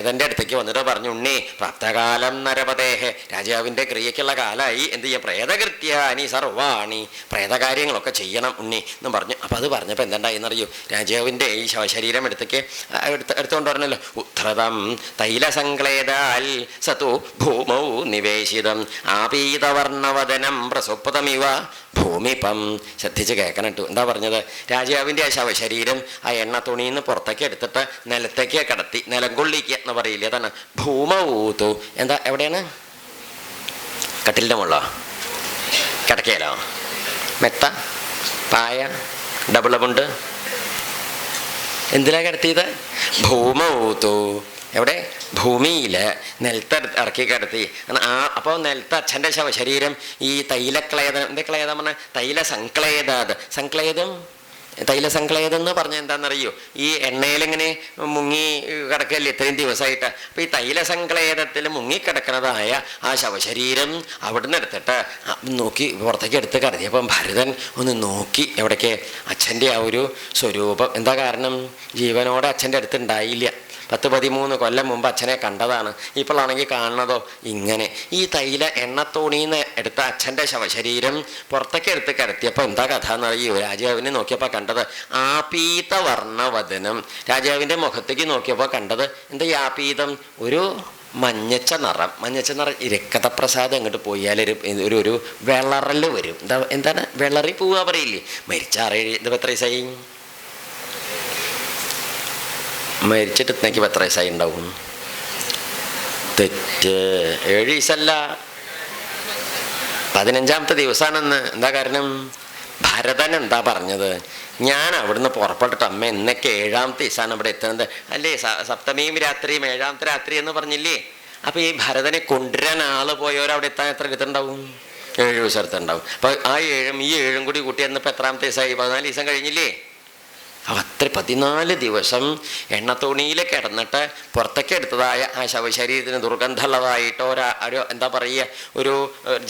ഭരതന്റെ അടുത്തേക്ക് വന്നിട്ട് പറഞ്ഞു, ഉണ്ണി പ്രാപ്തകാലം നരപതേഹ, രാജാവിന്റെ ക്രിയക്കുള്ള കാലായി, എന്ത് ചെയ്യാം, പ്രേതകൃത്യാനി സർവാണി, പ്രേതകാര്യങ്ങളൊക്കെ ചെയ്യണം ഉണ്ണി എന്നും പറഞ്ഞു. അപ്പം അത് പറഞ്ഞപ്പോൾ എന്തുണ്ടായിന്നറിയൂ, രാജാവിൻ്റെ ഈ ശവശരീരം എടുത്തുകൊണ്ട് പറഞ്ഞല്ലോ, ഉദ്ധൃതം തൈലസംക്ലേദാൽ സതു ഭൂമൗ നിവേശിതം ആപീതവർണവദനം പ്രസുപ്തമിവ ഭൂമിപ്പം. ശ്രദ്ധിച്ച് കേൾക്കണട്ടു. എന്താ പറഞ്ഞത്, രാജാവിൻ്റെ ആ ശവശരീരം ആ എണ്ണ തുണിയിൽ നിന്ന് പുറത്തേക്ക് എടുത്തിട്ട് നിലത്തേക്ക് കിടത്തി, നിലംകൊള്ളിക്കുക എന്ന് പറയില്ല, അതാണ് ഭൂമഊതു. എന്താ എവിടെയാണ്, കട്ടിലിൻ്റെ മുകളിലോ, കിടക്കയിലോ, മെത്ത, പായ, ഡബിൾ മുണ്ട്, എന്തിലാ കിടത്തിയത്, ഭൂമഊതു. എവിടെ, ഭൂമിയിൽ നിലത്ത് ഇറക്കി കിടത്തി. അപ്പോൾ നിലത്ത് അച്ഛൻ്റെ ശവശരീരം ഈ തൈലക്ലേദം, എന്താ ക്ലേദം പറഞ്ഞാൽ തൈലസംക്ലേദാത്, സംക്ലേദം തൈലസംക്ലേദം എന്ന് പറഞ്ഞാൽ എന്താണെന്നറിയോ, ഈ എണ്ണയിലിങ്ങനെ മുങ്ങി കിടക്കല്ലേ ഇത്രയും ദിവസമായിട്ട്. അപ്പോൾ ഈ തൈലസംക്ലേദത്തിൽ മുങ്ങിക്കിടക്കുന്നതായ ആ ശവശരീരം അവിടുന്ന് എടുത്തിട്ട് നോക്കി പുറത്തേക്ക് എടുത്ത് കടത്തിയപ്പം ഭരതൻ ഒന്ന് നോക്കി എവിടേക്ക്, അച്ഛൻ്റെ ആ ഒരു സ്വരൂപം. എന്താ കാരണം, ജീവനോടെ അച്ഛൻ്റെ അടുത്ത് ഉണ്ടായില്ല, 10-13 കൊല്ലം മുമ്പ് അച്ഛനെ കണ്ടതാണ്. ഇപ്പോഴാണെങ്കിൽ കാണുന്നതോ ഇങ്ങനെ. ഈ തൈല എണ്ണത്തോണിന്ന് എടുത്ത അച്ഛൻ്റെ ശവശരീരം പുറത്തേക്ക് എടുത്ത് കിടത്തിയപ്പോൾ എന്താ കഥ എന്നറിയോ, രാജാവിനെ നോക്കിയപ്പോൾ കണ്ടത് ആപീത വർണ്ണവദനം. രാജാവിൻ്റെ മുഖത്തേക്ക് നോക്കിയപ്പോൾ കണ്ടത് എന്താ, ഈ ആപീതം ഒരു മഞ്ഞച്ച നിറം. മഞ്ഞച്ച നിറം രക്തപ്രസാദം അങ്ങോട്ട് പോയാൽ ഒരു വിളറൽ വരും. എന്താണ് വിളറി പോവുക പറയില്ലേ, മരിച്ചാറേ ഇത് എത്ര ദിവസമായി, മരിച്ചിട്ട് ഇന്നേക്ക് എത്ര വയസ്സായി ഉണ്ടാവും, തെറ്റ് 7 ദിവസമല്ല 15ാമത്തെ ദിവസമാണെന്ന്. എന്താ കാരണം, ഭരതൻ എന്താ പറഞ്ഞത്, ഞാൻ അവിടുന്ന് പുറപ്പെട്ടിട്ട് അമ്മ എന്നൊക്കെ 7ാമത്തെ ദിവസമാണ് ഇവിടെ എത്തുന്നത് അല്ലേ, സപ്തമിയും രാത്രിയും 7ാമത്തെ രാത്രി എന്ന് പറഞ്ഞില്ലേ. അപ്പോൾ ഈ ഭരതനെ കൊണ്ടുവരാൻ ആള് പോയവരവിടെ എത്താൻ എത്ര എടുത്തുണ്ടാവും, 7 ദിവസം എടുത്തുണ്ടാവും. അപ്പോൾ ആ 7ഉം ഈ 7ഉം കൂടി കൂട്ടി എന്നപ്പോൾ എത്രാമത്തെ ദിവസമായി, 14 ദിവസം കഴിഞ്ഞില്ലേ. അത്ര 14 ദിവസം എണ്ണത്തോണിയിൽ കിടന്നിട്ട് പുറത്തേക്ക് എടുത്തതായ ആ ശവശരീരത്തിന് ദുർഗന്ധമുള്ളതായിട്ടോ ഒരു എന്താ പറയുക, ഒരു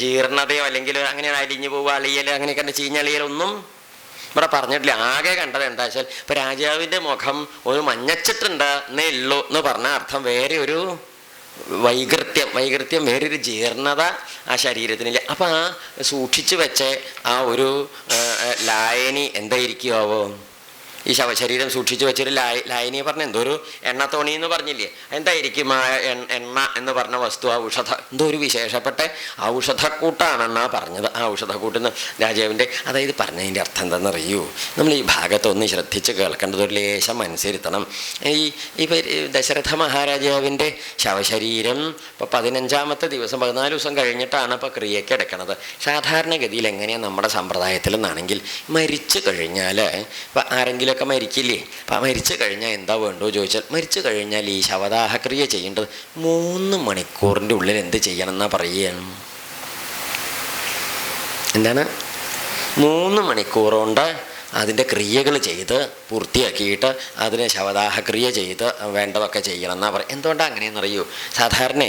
ജീർണതയോ അല്ലെങ്കിൽ അങ്ങനെ അലിഞ്ഞു പോവുക, അളിയൽ അങ്ങനെയൊക്കെ ചീഞ്ഞളിയലൊന്നും ഇവിടെ പറഞ്ഞിട്ടില്ല. ആകെ കണ്ടത് എന്താ വെച്ചാൽ, ഇപ്പം രാജാവിൻ്റെ മുഖം ഒരു മഞ്ഞച്ചിട്ടുണ്ട് എന്നേ ഉള്ളൂ എന്ന് പറഞ്ഞ അർത്ഥം വേറെ ഒരു വൈകൃത്യം വേറൊരു ജീർണത ആ ശരീരത്തിനില്ല. അപ്പം ആ സൂക്ഷിച്ചു വെച്ച ആ ഒരു ലായനി എന്തായിരിക്കുമോ, ഈ ശവശരീരം സൂക്ഷിച്ചു വെച്ചൊരു ലായനിയെ പറഞ്ഞ എന്തോ ഒരു എണ്ണത്തോണി എന്ന് പറഞ്ഞില്ലേ, എന്തായിരിക്കും ആ എണ്ണ എന്ന് പറഞ്ഞ വസ്തു, ആ എന്തോ ഒരു വിശേഷപ്പെട്ട ഔഷധക്കൂട്ടാണെന്നാ പറഞ്ഞത്. ആ ഔഷധക്കൂട്ടെന്ന് രാജാവിൻ്റെ, അതായത് പറഞ്ഞതിൻ്റെ അർത്ഥം എന്താണെന്നറിയൂ, നമ്മൾ ഈ ഭാഗത്തൊന്ന് ശ്രദ്ധിച്ച് കേൾക്കേണ്ടത്, ഒരു ലേശം മനസ്സിരുത്തണം. ഈ ദശരഥ മഹാരാജാവിൻ്റെ ശവശരീരം ഇപ്പോൾ 15ാമത്തെ ദിവസം 14 ദിവസം കഴിഞ്ഞിട്ടാണ് ഇപ്പോൾ ക്രിയയ്ക്ക് എടുക്കുന്നത്. സാധാരണഗതിയിൽ എങ്ങനെയാണ് നമ്മുടെ സമ്പ്രദായത്തിൽ നിന്നാണെങ്കിൽ, മരിച്ചു കഴിഞ്ഞാൽ ഇപ്പം ആരെങ്കിലും ഒക്കെ മരിക്കില്ലേ, അപ്പം മരിച്ചു കഴിഞ്ഞാൽ എന്താ വേണ്ടോ ചോദിച്ചാൽ, മരിച്ചു കഴിഞ്ഞാൽ ഈ ശവദാഹക്രിയ ചെയ്യേണ്ടത് 3 മണിക്കൂറിൻ്റെ ഉള്ളിൽ എന്ത് ചെയ്യണം എന്നാ പറയുകയാണ്. എന്താണ്, 3 മണിക്കൂർ കൊണ്ട് അതിൻ്റെ ക്രിയകൾ ചെയ്ത് പൂർത്തിയാക്കിയിട്ട് അതിനെ ശവദാഹക്രിയ ചെയ്ത് വേണ്ടതൊക്കെ ചെയ്യണം എന്നാ പറയും. എന്തുകൊണ്ടാണ് അങ്ങനെയെന്നറിയൂ, സാധാരണ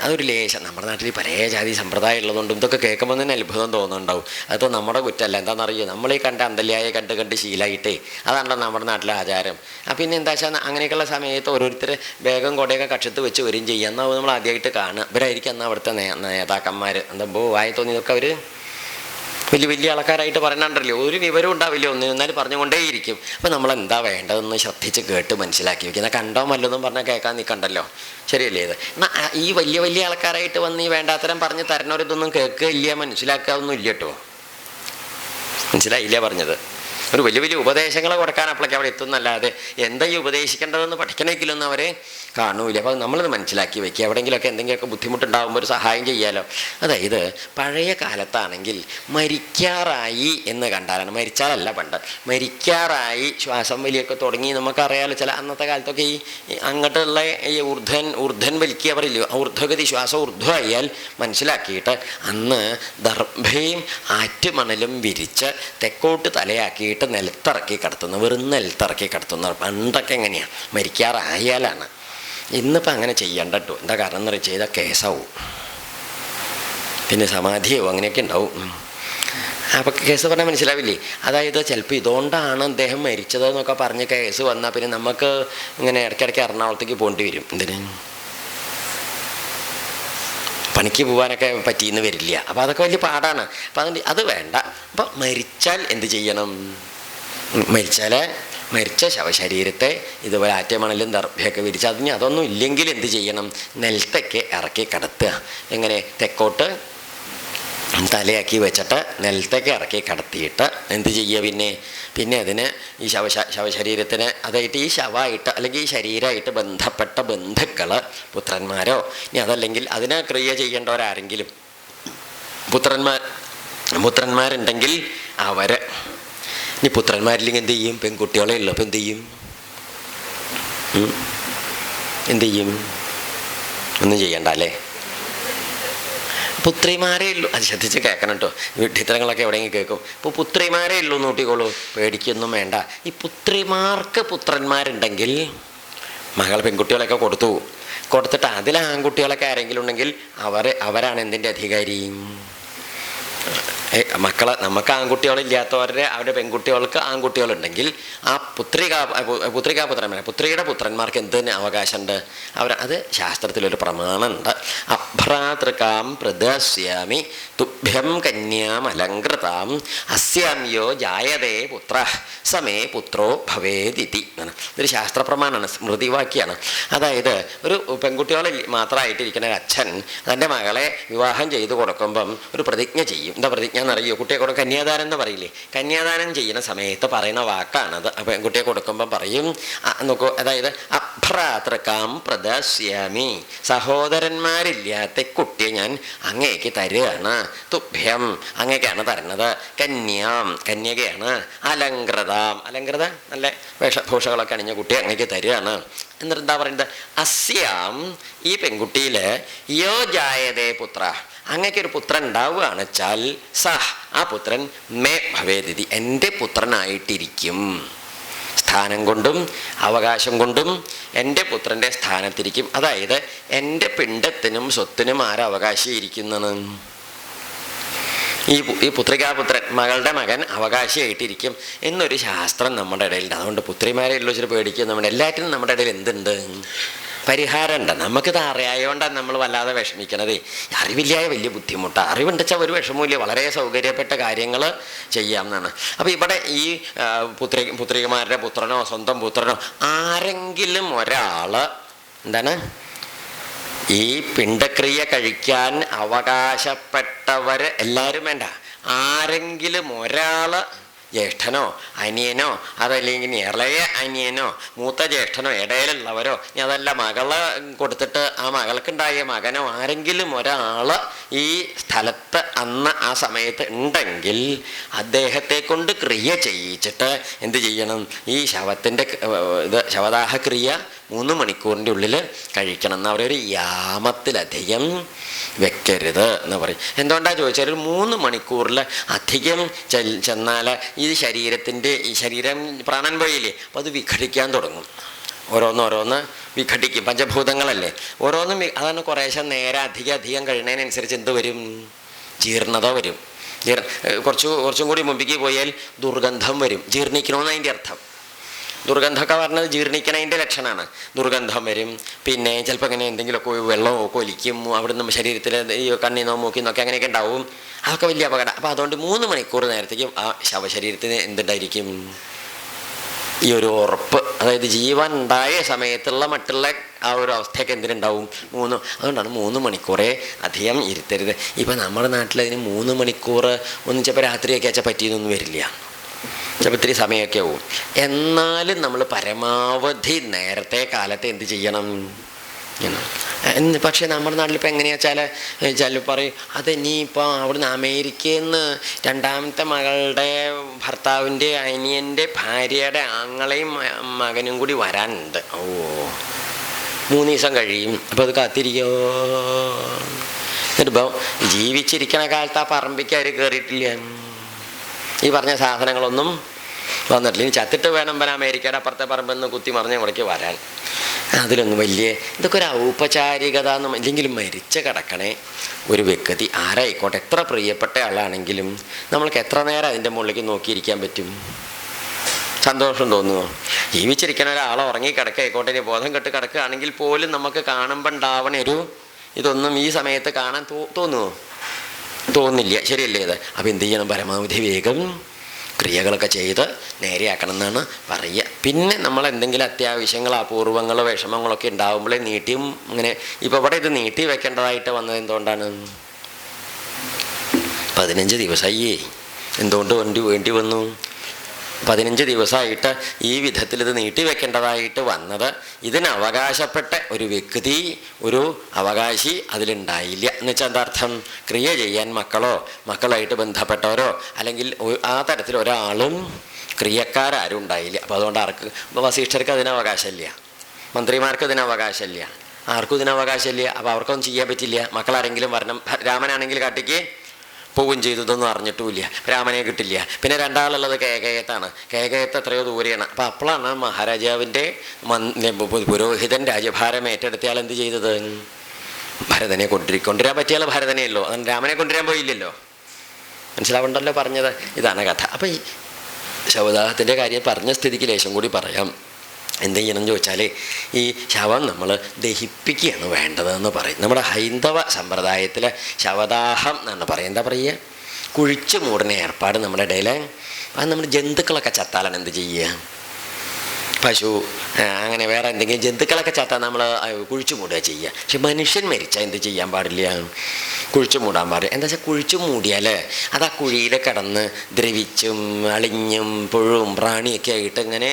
അതൊരു ലേശം നമ്മുടെ നാട്ടിൽ പല ജാതി സമ്പ്രദായം ഉള്ളതുകൊണ്ടും ഇതൊക്കെ കേൾക്കുമ്പോൾ തന്നെ അത്ഭുതം തോന്നുന്നുണ്ടാവും. അതിപ്പോൾ നമ്മുടെ കുറ്റമല്ല. എന്താണെന്നറിയോ, നമ്മളീ കണ്ട അന്തല്യായെ കണ്ട് ശീലമായിട്ടേ അതാണല്ലോ നമ്മുടെ നാട്ടിലെ ആചാരം. പിന്നെ എന്താ വെച്ചാൽ അങ്ങനെയൊക്കെയുള്ള സമയത്ത് ഓരോരുത്തർ വേഗം കൊടയൊക്കെ കക്ഷത്ത് വെച്ച് വരികയും ചെയ്യുക. എന്നാൽ നമ്മൾ ആദ്യമായിട്ട് കാണുക ഇവരായിരിക്കും എന്നാൽ അവിടുത്തെ നേതാക്കന്മാർ. എന്താ വായി തോന്നിയതൊക്കെ അവർ വലിയ ആൾക്കാരായിട്ട് പറയണുണ്ടല്ലോ, ഒരു വിവരം ഉണ്ടാവില്ല ഒന്നിനും, എന്നാലും പറഞ്ഞുകൊണ്ടേയിരിക്കും. അപ്പം നമ്മളെന്താ വേണ്ടതെന്ന് ശ്രദ്ധിച്ച് കേട്ട് മനസ്സിലാക്കി വയ്ക്കുക. എന്നാൽ കണ്ടോ വല്ലതും പറഞ്ഞാൽ കേൾക്കാൻ നിൽക്കണ്ടല്ലോ, ശരിയല്ലേ ഇത്. എന്നാൽ ഈ വലിയ ആൾക്കാരായിട്ട് വന്ന് ഈ വേണ്ടാത്തരം പറഞ്ഞ് തരണവരിതൊന്നും കേൾക്കുകയില്ല, മനസ്സിലാക്കാതൊന്നും ഇല്ല കേട്ടോ. മനസ്സിലായില്ല പറഞ്ഞത്. ഒരു വലിയ ഉപദേശങ്ങൾ കൊടുക്കാൻ അപ്പോഴേക്ക് അവിടെ എത്തുന്നല്ലാതെ എന്താ ഈ ഉപദേശിക്കേണ്ടതെന്ന് പഠിക്കണമെങ്കിലൊന്നും അവരെ കാണൂല. അപ്പോൾ നമ്മളത് മനസ്സിലാക്കി വയ്ക്കുക. എവിടെയെങ്കിലുമൊക്കെ എന്തെങ്കിലുമൊക്കെ ബുദ്ധിമുട്ടുണ്ടാകുമ്പോൾ ഒരു സഹായം ചെയ്യാമല്ലോ. അതായത് പഴയ കാലത്താണെങ്കിൽ മരിക്കാറായി എന്ന് കണ്ടാലാണ്, മരിച്ചാലല്ല പണ്ട്, മരിക്കാറായി ശ്വാസം വലിയൊക്കെ തുടങ്ങി. നമുക്കറിയാമല്ലോ, ചില അന്നത്തെ കാലത്തൊക്കെ ഈ അങ്ങോട്ടുള്ള ഈ ഊർധ്വൻ വലിക്കുക പറയില്ലോ, ഊർധ്വഗതി ശ്വാസം ഊർധ്വമായാൽ മനസ്സിലാക്കിയിട്ട് അന്ന് ദർഭയും ആറ്റുമണലും വിരിച്ച് തെക്കോട്ട് തലയാക്കിയിട്ട് നിലത്തിറക്കി കിടത്തുന്നു, വെറും നിലത്തിറക്കി കിടത്തുന്ന പണ്ടൊക്കെ എങ്ങനെയാണ്, മരിക്കാറായാലാണ്. ഇന്നിപ്പോൾ അങ്ങനെ ചെയ്യണ്ട കേട്ടോ. എന്താ കാരണം എന്ന് വെച്ചാൽ ചെയ്താൽ കേസാവും, പിന്നെ സമാധിയാവും, അങ്ങനെയൊക്കെ ഉണ്ടാവും. അപ്പോൾ കേസ് പറഞ്ഞാൽ മനസ്സിലാവില്ലേ. അതായത് ചിലപ്പോൾ ഇതുകൊണ്ടാണ് അദ്ദേഹം മരിച്ചതെന്നൊക്കെ പറഞ്ഞ് കേസ് വന്നാൽ പിന്നെ നമുക്ക് ഇങ്ങനെ ഇടയ്ക്കിടയ്ക്ക് എറണാകുളത്തേക്ക് പോകേണ്ടി വരും. എന്തിന് പണിക്ക് പോകാനൊക്കെ പറ്റിയെന്ന് വരില്ല. അപ്പോൾ അതൊക്കെ വലിയ പാടാണ്. അപ്പം അതുകൊണ്ട് അത് വേണ്ട. അപ്പം മരിച്ചാൽ എന്ത് ചെയ്യണം? മരിച്ച ശവശരീരത്തെ ഇതുപോലെ ആറ്റമണലും ദർഭയൊക്കെ വിരിച്ച് അതിന് അതൊന്നും ഇല്ലെങ്കിൽ എന്ത് ചെയ്യണം? നിലത്തേക്ക് ഇറക്കി കിടത്തുക. എങ്ങനെ? തെക്കോട്ട് തലയാക്കി വെച്ചിട്ട് നിലത്തേക്ക് ഇറക്കി കിടത്തിയിട്ട് എന്ത് ചെയ്യുക? പിന്നെ അതിന് ഈ ശവശരീരത്തിന് അതായിട്ട് ഈ ശവമായിട്ട് അല്ലെങ്കിൽ ഈ ശരീരമായിട്ട് ബന്ധപ്പെട്ട ബന്ധുക്കൾ, പുത്രന്മാരോ ഇനി അതല്ലെങ്കിൽ അതിനെ ക്രിയ ചെയ്യേണ്ടവരാരെങ്കിലും പുത്രന്മാരുണ്ടെങ്കിൽ അവർ, ഇനി പുത്രന്മാരില്ലെങ്കിൽ എന്ത് ചെയ്യും? പെൺകുട്ടികളെ ഉള്ളൂ. അപ്പം എന്ത് ചെയ്യും? ഒന്നും ചെയ്യണ്ട അല്ലേ? പുത്രിമാരേ ഉള്ളൂ. അത് ശ്രദ്ധിച്ച് കേൾക്കണം കേട്ടോ. വിഡ്ഢിത്തരങ്ങളൊക്കെ എവിടെയെങ്കിലും കേൾക്കും. ഇപ്പോൾ പുത്രിമാരേ ഉള്ളൂ നോട്ടിക്കോളൂ, പേടിക്കൊന്നും വേണ്ട. ഈ പുത്രിമാർക്ക് പുത്രന്മാരുണ്ടെങ്കിൽ മകൾ പെൺകുട്ടികളൊക്കെ കൊടുത്തിട്ട് അതിൽ ആൺകുട്ടികളൊക്കെ ആരെങ്കിലും ഉണ്ടെങ്കിൽ അവരാണ് എന്തിൻ്റെ അധികാരി? മക്കളെ നമുക്ക് അവരുടെ പെൺകുട്ടികൾക്ക് ആൺകുട്ടികളുണ്ടെങ്കിൽ ആ പുത്രിയുടെ പുത്രന്മാർക്ക് എന്തിന് അവകാശമുണ്ട്? അത് ശാസ്ത്രത്തിലൊരു പ്രമാണമുണ്ട്. അഭ്രാതൃകാം പ്രദാസ്യാമി തുഭ്യം കന്യാം അലങ്കൃതാം അസ്യാമ്യോ ജായതേ പുത്ര സമേ പുത്രോ ഭവേദിതി. ഇതൊരു ശാസ്ത്രപ്രമാണമാണ്, സ്മൃതിവാക്യാണ്. അതായത് ഒരു പെൺകുട്ടികളെ മാത്രമായിട്ടിരിക്കുന്ന ഒരു അച്ഛൻ തൻ്റെ മകളെ വിവാഹം ചെയ്തു കൊടുക്കുമ്പം ഒരു പ്രതിജ്ഞ ചെയ്യും. എന്താ പ്രതിജ്ഞ എന്നറിയോ? കുട്ടിയെ കൊടുക്കും കന്യാദാനം എന്ന് പറയില്ലേ? കന്യാദാനം ചെയ്യുന്ന സമയത്ത് പറയുന്ന വാക്കാണത്. പെൺകുട്ടിയെ കൊടുക്കുമ്പം പറയും, നോക്കൂ, അതായത് അഭ്രാതൃകാം പ്രദാസ്യാമി, സഹോദരന്മാരില്ലാത്ത കുട്ടിയെ ഞാൻ അങ്ങേക്ക് തരുകയാണ്. തുഭ്യം, അങ്ങേക്കാണ് തരുന്നത്. കന്യകയാണ്. അലങ്കൃത നല്ല വേഷഭൂഷകളൊക്കെ അണിഞ്ഞ കുട്ടിയെ അങ്ങേക്ക് തരുകയാണ്. എന്നിട്ട് എന്താ പറയുന്നത്? അസ്യാം, ഈ പെൺകുട്ടിയിൽ യോ ജായതേ പുത്ര, അങ്ങക്കൊരു പുത്രൻ ഉണ്ടാവുകയാണ് വെച്ചാൽ ആ പുത്രൻ മേ ഭവേദിതി, എൻ്റെ പുത്രനായിട്ടിരിക്കും. സ്ഥാനം കൊണ്ടും അവകാശം കൊണ്ടും എൻ്റെ പുത്രൻ്റെ സ്ഥാനത്തിരിക്കും. അതായത് എൻ്റെ പിണ്ടത്തിനും സ്വത്തിനും ആരവകാശിയിരിക്കുന്നതാണ്? ഈ പുത്രികാപുത്രൻ, മകളുടെ മകൻ അവകാശിയായിട്ടിരിക്കും എന്നൊരു ശാസ്ത്രം നമ്മുടെ ഇടയിലുണ്ട്. അതുകൊണ്ട് പുത്രിമാരെ ഉള്ള വെച്ചിട്ട് പേടിക്കും. നമ്മുടെ എല്ലാറ്റിനും നമ്മുടെ ഇടയിൽ എന്തുണ്ട്? പരിഹാരമുണ്ട്. നമുക്കിത് അറിയായോണ്ടാണ് നമ്മൾ വല്ലാതെ വിഷമിക്കണത്. അറിവില്ലായ വലിയ ബുദ്ധിമുട്ടാണ്. അറിവുണ്ടെച്ചാൽ ഒരു വിഷമമില്ല, വളരെ സൗകര്യപ്പെട്ട കാര്യങ്ങൾ ചെയ്യാം എന്നാണ്. അപ്പോൾ ഇവിടെ ഈ പുത്രികമാരുടെ പുത്രനോ സ്വന്തം പുത്രനോ ആരെങ്കിലും ഒരാൾ എന്താണ് ഈ പിണ്ടക്രിയ കഴിക്കാൻ അവകാശപ്പെട്ടവർ എല്ലാവരും വേണ്ട, ആരെങ്കിലും ഒരാൾ, ജ്യേഷ്ഠനോ അനിയനോ അതല്ലെങ്കിൽ ഇളയ അനിയനോ മൂത്ത ജ്യേഷ്ഠനോ ഇടയിലുള്ളവരോ, ഇനി അതല്ല മകളെ കൊടുത്തിട്ട് ആ മകൾക്കുണ്ടായ മകനോ ആരെങ്കിലും ഒരാൾ ഈ സ്ഥലത്ത് അന്ന് ആ സമയത്ത് ഉണ്ടെങ്കിൽ അദ്ദേഹത്തെ കൊണ്ട് ക്രിയ ചെയ്യിച്ചിട്ട് എന്ത് ചെയ്യണം? ഈ ശവത്തിൻ്റെ ശവദാഹക്രിയ 3 മണിക്കൂറിൻ്റെ ഉള്ളിൽ കഴിക്കണം എന്ന് അവരൊരു യാമത്തിലധികം വെക്കരുത് എന്ന് പറയും. എന്തുകൊണ്ടാണ് ചോദിച്ചാൽ, ഒരു 3 മണിക്കൂറിൽ അധികം ചെന്നാൽ ഈ ശരീരം പ്രാണൻ പോയില്ലേ, അപ്പോൾ അത് വിഘടിക്കാൻ തുടങ്ങും. ഓരോന്ന് വിഘടിക്കും. പഞ്ചഭൂതങ്ങളല്ലേ, ഓരോന്നും. അതാണ് കുറേശ്ശെ നേരെ അധികം കഴിയുന്നതിനനുസരിച്ച് എന്ത് വരും? ജീർണത വരും. കുറച്ചും കൂടി മുമ്പിലേക്ക് പോയാൽ ദുർഗന്ധം വരും. ജീർണിക്കണമെന്ന് അതിൻ്റെ അർത്ഥം. ദുർഗന്ധമൊക്കെ പറഞ്ഞത് ജീർണിക്കണതിൻ്റെ ലക്ഷണമാണ്. ദുർഗന്ധം വരും. പിന്നെ ചിലപ്പോൾ ഇങ്ങനെ എന്തെങ്കിലുമൊക്കെ വെള്ളമോ കൊലിക്കും, അവിടെ നിന്ന് ശരീരത്തിൽ കണ്ണിന്നോ മൂക്കിന്നൊക്കെ അങ്ങനെയൊക്കെ ഉണ്ടാവും. അതൊക്കെ വലിയ അപകടം. അപ്പോൾ അതുകൊണ്ട് 3 മണിക്കൂർ നേരത്തേക്ക് ആ ശവശരീരത്തിന് എന്തുണ്ടായിരിക്കും? ഈ ഒരു ഉറപ്പ്, അതായത് ജീവൻ ഉണ്ടായ സമയത്തുള്ള മറ്റുള്ള ആ ഒരു അവസ്ഥയൊക്കെ എന്തിനുണ്ടാവും? അതുകൊണ്ടാണ് 3 മണിക്കൂറേ അധികം ഇരുത്തരുത്. ഇപ്പം നമ്മുടെ നാട്ടിലതിന് 3 മണിക്കൂർ ഒന്നും ചിലപ്പോൾ രാത്രിയൊക്കെ വെച്ചാൽ പറ്റിയെന്നൊന്നും വരില്ല, ചിലപ്പോൾ ഇത്തിരി സമയമൊക്കെ ആവും. എന്നാലും നമ്മൾ പരമാവധി നേരത്തെ കാലത്ത് എന്ത് ചെയ്യണം? പക്ഷേ നമ്മുടെ നാട്ടിലിപ്പോൾ എങ്ങനെയാ വെച്ചാൽ പറയും, അതെനിയിപ്പോൾ അവിടുന്ന് അമേരിക്കയിൽ നിന്ന് 2ാമത്തെ മകളുടെ ഭർത്താവിൻ്റെ അനിയൻ്റെ ഭാര്യയുടെ ആങ്ങളെയും മകനും കൂടി വരാനുണ്ട്. 3 ദിവസം കഴിയും. അപ്പോൾ അത് കാത്തിരിക്കോ? എന്നിട്ടിപ്പോൾ ജീവിച്ചിരിക്കണ കാലത്ത് ആ പറമ്പിക്ക് അവർ കയറിയിട്ടില്ല, ഈ പറഞ്ഞ സാധനങ്ങളൊന്നും വന്നിട്ടില്ല. ഇനി ചത്തിട്ട് വേണം അമേരിക്കയുടെ അപ്പുറത്തെ പറമ്പെന്ന് കുത്തി മറിഞ്ഞ് ഇവിടേക്ക് വരാൻ. അതിലൊന്നും ഇതൊക്കെ ഒരു ഔപചാരികത എന്നും. ഇല്ലെങ്കിലും മരിച്ച് കിടക്കണേ ഒരു വ്യക്തി ആരായിക്കോട്ടെ, എത്ര പ്രിയപ്പെട്ട ആളാണെങ്കിലും നമ്മൾക്ക് എത്ര നേരം അതിൻ്റെ മുകളിലേക്ക് നോക്കിയിരിക്കാൻ പറ്റും? സന്തോഷം തോന്നുമോ? ജീവിച്ചിരിക്കുന്ന ഒരാൾ ഉറങ്ങി കിടക്കായിക്കോട്ടെ, ഇനി ബോധം കെട്ട് കിടക്കുകയാണെങ്കിൽ പോലും നമുക്ക് കാണുമ്പോൾ ഉണ്ടാവണ ഒരു ഇതൊന്നും ഈ സമയത്ത് കാണാൻ തോന്നുമോ? തോന്നില്ല. ശരിയല്ലേ ഇത്? അപ്പം എന്ത് ചെയ്യണം? പരമാവധി വേഗം ക്രിയകളൊക്കെ ചെയ്ത് നേരെയാക്കണം എന്നാണ് പറയുക. പിന്നെ നമ്മൾ എന്തെങ്കിലും അത്യാവശ്യങ്ങൾ, അപൂർവങ്ങളോ വിഷമങ്ങളൊക്കെ ഉണ്ടാകുമ്പോഴേ നീട്ടിയും ഇങ്ങനെ ഇപ്പോൾ ഇവിടെ ഇത് നീട്ടി വെക്കേണ്ടതായിട്ട് വന്നത് എന്തുകൊണ്ടാണ്? 15 ദിവസമായി. എന്തുകൊണ്ട് വേണ്ടി വന്നു? 15 ദിവസമായിട്ട് ഈ വിധത്തിൽ ഇത് നീട്ടി വെക്കേണ്ടതായിട്ട് വന്നത് ഇതിന് അവകാശപ്പെട്ട ഒരു വ്യക്തി, ഒരു അവകാശി അതിലുണ്ടായില്ല. എന്ന് വെച്ചാൽ എന്താ അർത്ഥം? ക്രിയ ചെയ്യാൻ മക്കളായിട്ട് ബന്ധപ്പെട്ടവരോ അല്ലെങ്കിൽ ആ തരത്തിൽ ഒരാളും ക്രിയക്കാരും ഉണ്ടായില്ല. അപ്പോൾ അതുകൊണ്ട് ആർക്ക്? വസിഷ്ഠർക്ക് അതിന് അവകാശമില്ല, മന്ത്രിമാർക്ക് ഇതിന് അവകാശമില്ല, ആർക്കും ഇതിന് അവകാശമില്ല. അപ്പോൾ അവർക്കൊന്നും ചെയ്യാൻ പറ്റില്ല. മക്കളാരെങ്കിലും വരണം. രാമനാണെങ്കിൽ കാട്ടിക്ക് പോവുകയും ചെയ്തു, ഇതൊന്നും അറിഞ്ഞിട്ടുമില്ല, രാമനെ കിട്ടില്ല. പിന്നെ രണ്ടാളുള്ളത് കേകയത്താണ്. കേകയത്ത് എത്രയോ ദൂരെയാണ്. അപ്പം അപ്പോഴാണ് മഹാരാജാവിൻ്റെ പുരോഹിതൻ രാജ്യഭാരം ഏറ്റെടുത്തയാൾ എന്ത് ചെയ്തത്? ഭരതനെ കൊണ്ടുവരാൻ പറ്റിയാൽ ഭരതനെയല്ലോ, അതാണ് രാമനെ കൊണ്ടുവരാൻ പോയില്ലല്ലോ. മനസ്സിലാവണ്ടല്ലോ പറഞ്ഞത്? ഇതാണ് കഥ. അപ്പം ഈ ശവദാഹത്തിൻ്റെ കാര്യം പറഞ്ഞ സ്ഥിതിക്ക് ലേശം കൂടി പറയാം. എന്ത് ചെയ്യണം എന്ന് ചോദിച്ചാൽ ഈ ശവം നമ്മൾ ദഹിപ്പിക്കുകയാണ് വേണ്ടതെന്ന് പറയും. നമ്മുടെ ഹൈന്ദവ സമ്പ്രദായത്തിൽ ശവദാഹം എന്നാണ് പറയുക. എന്താ പറയുക? കുഴിച്ചു മൂടുന്ന ഏർപ്പാട് നമ്മുടെ ഇടയിൽ. അത് നമ്മുടെ ജന്തുക്കളൊക്കെ ചത്താലാണ് എന്ത് ചെയ്യുക? പശു അങ്ങനെ വേറെ എന്തെങ്കിലും ജന്തുക്കളൊക്കെ ചത്താൽ നമ്മൾ കുഴിച്ചു മൂടുക ചെയ്യുക. പക്ഷെ മനുഷ്യൻ മരിച്ചാൽ എന്ത് ചെയ്യാൻ പാടില്ല? കുഴിച്ചു മൂടാൻ പാടില്ല. എന്താ വെച്ചാൽ കുഴിച്ചു മൂടിയാൽ അത് ആ കുഴിയിൽ കിടന്ന് ദ്രവിച്ചും അളിഞ്ഞും പുഴുവും പ്രാണിയൊക്കെ ആയിട്ട് ഇങ്ങനെ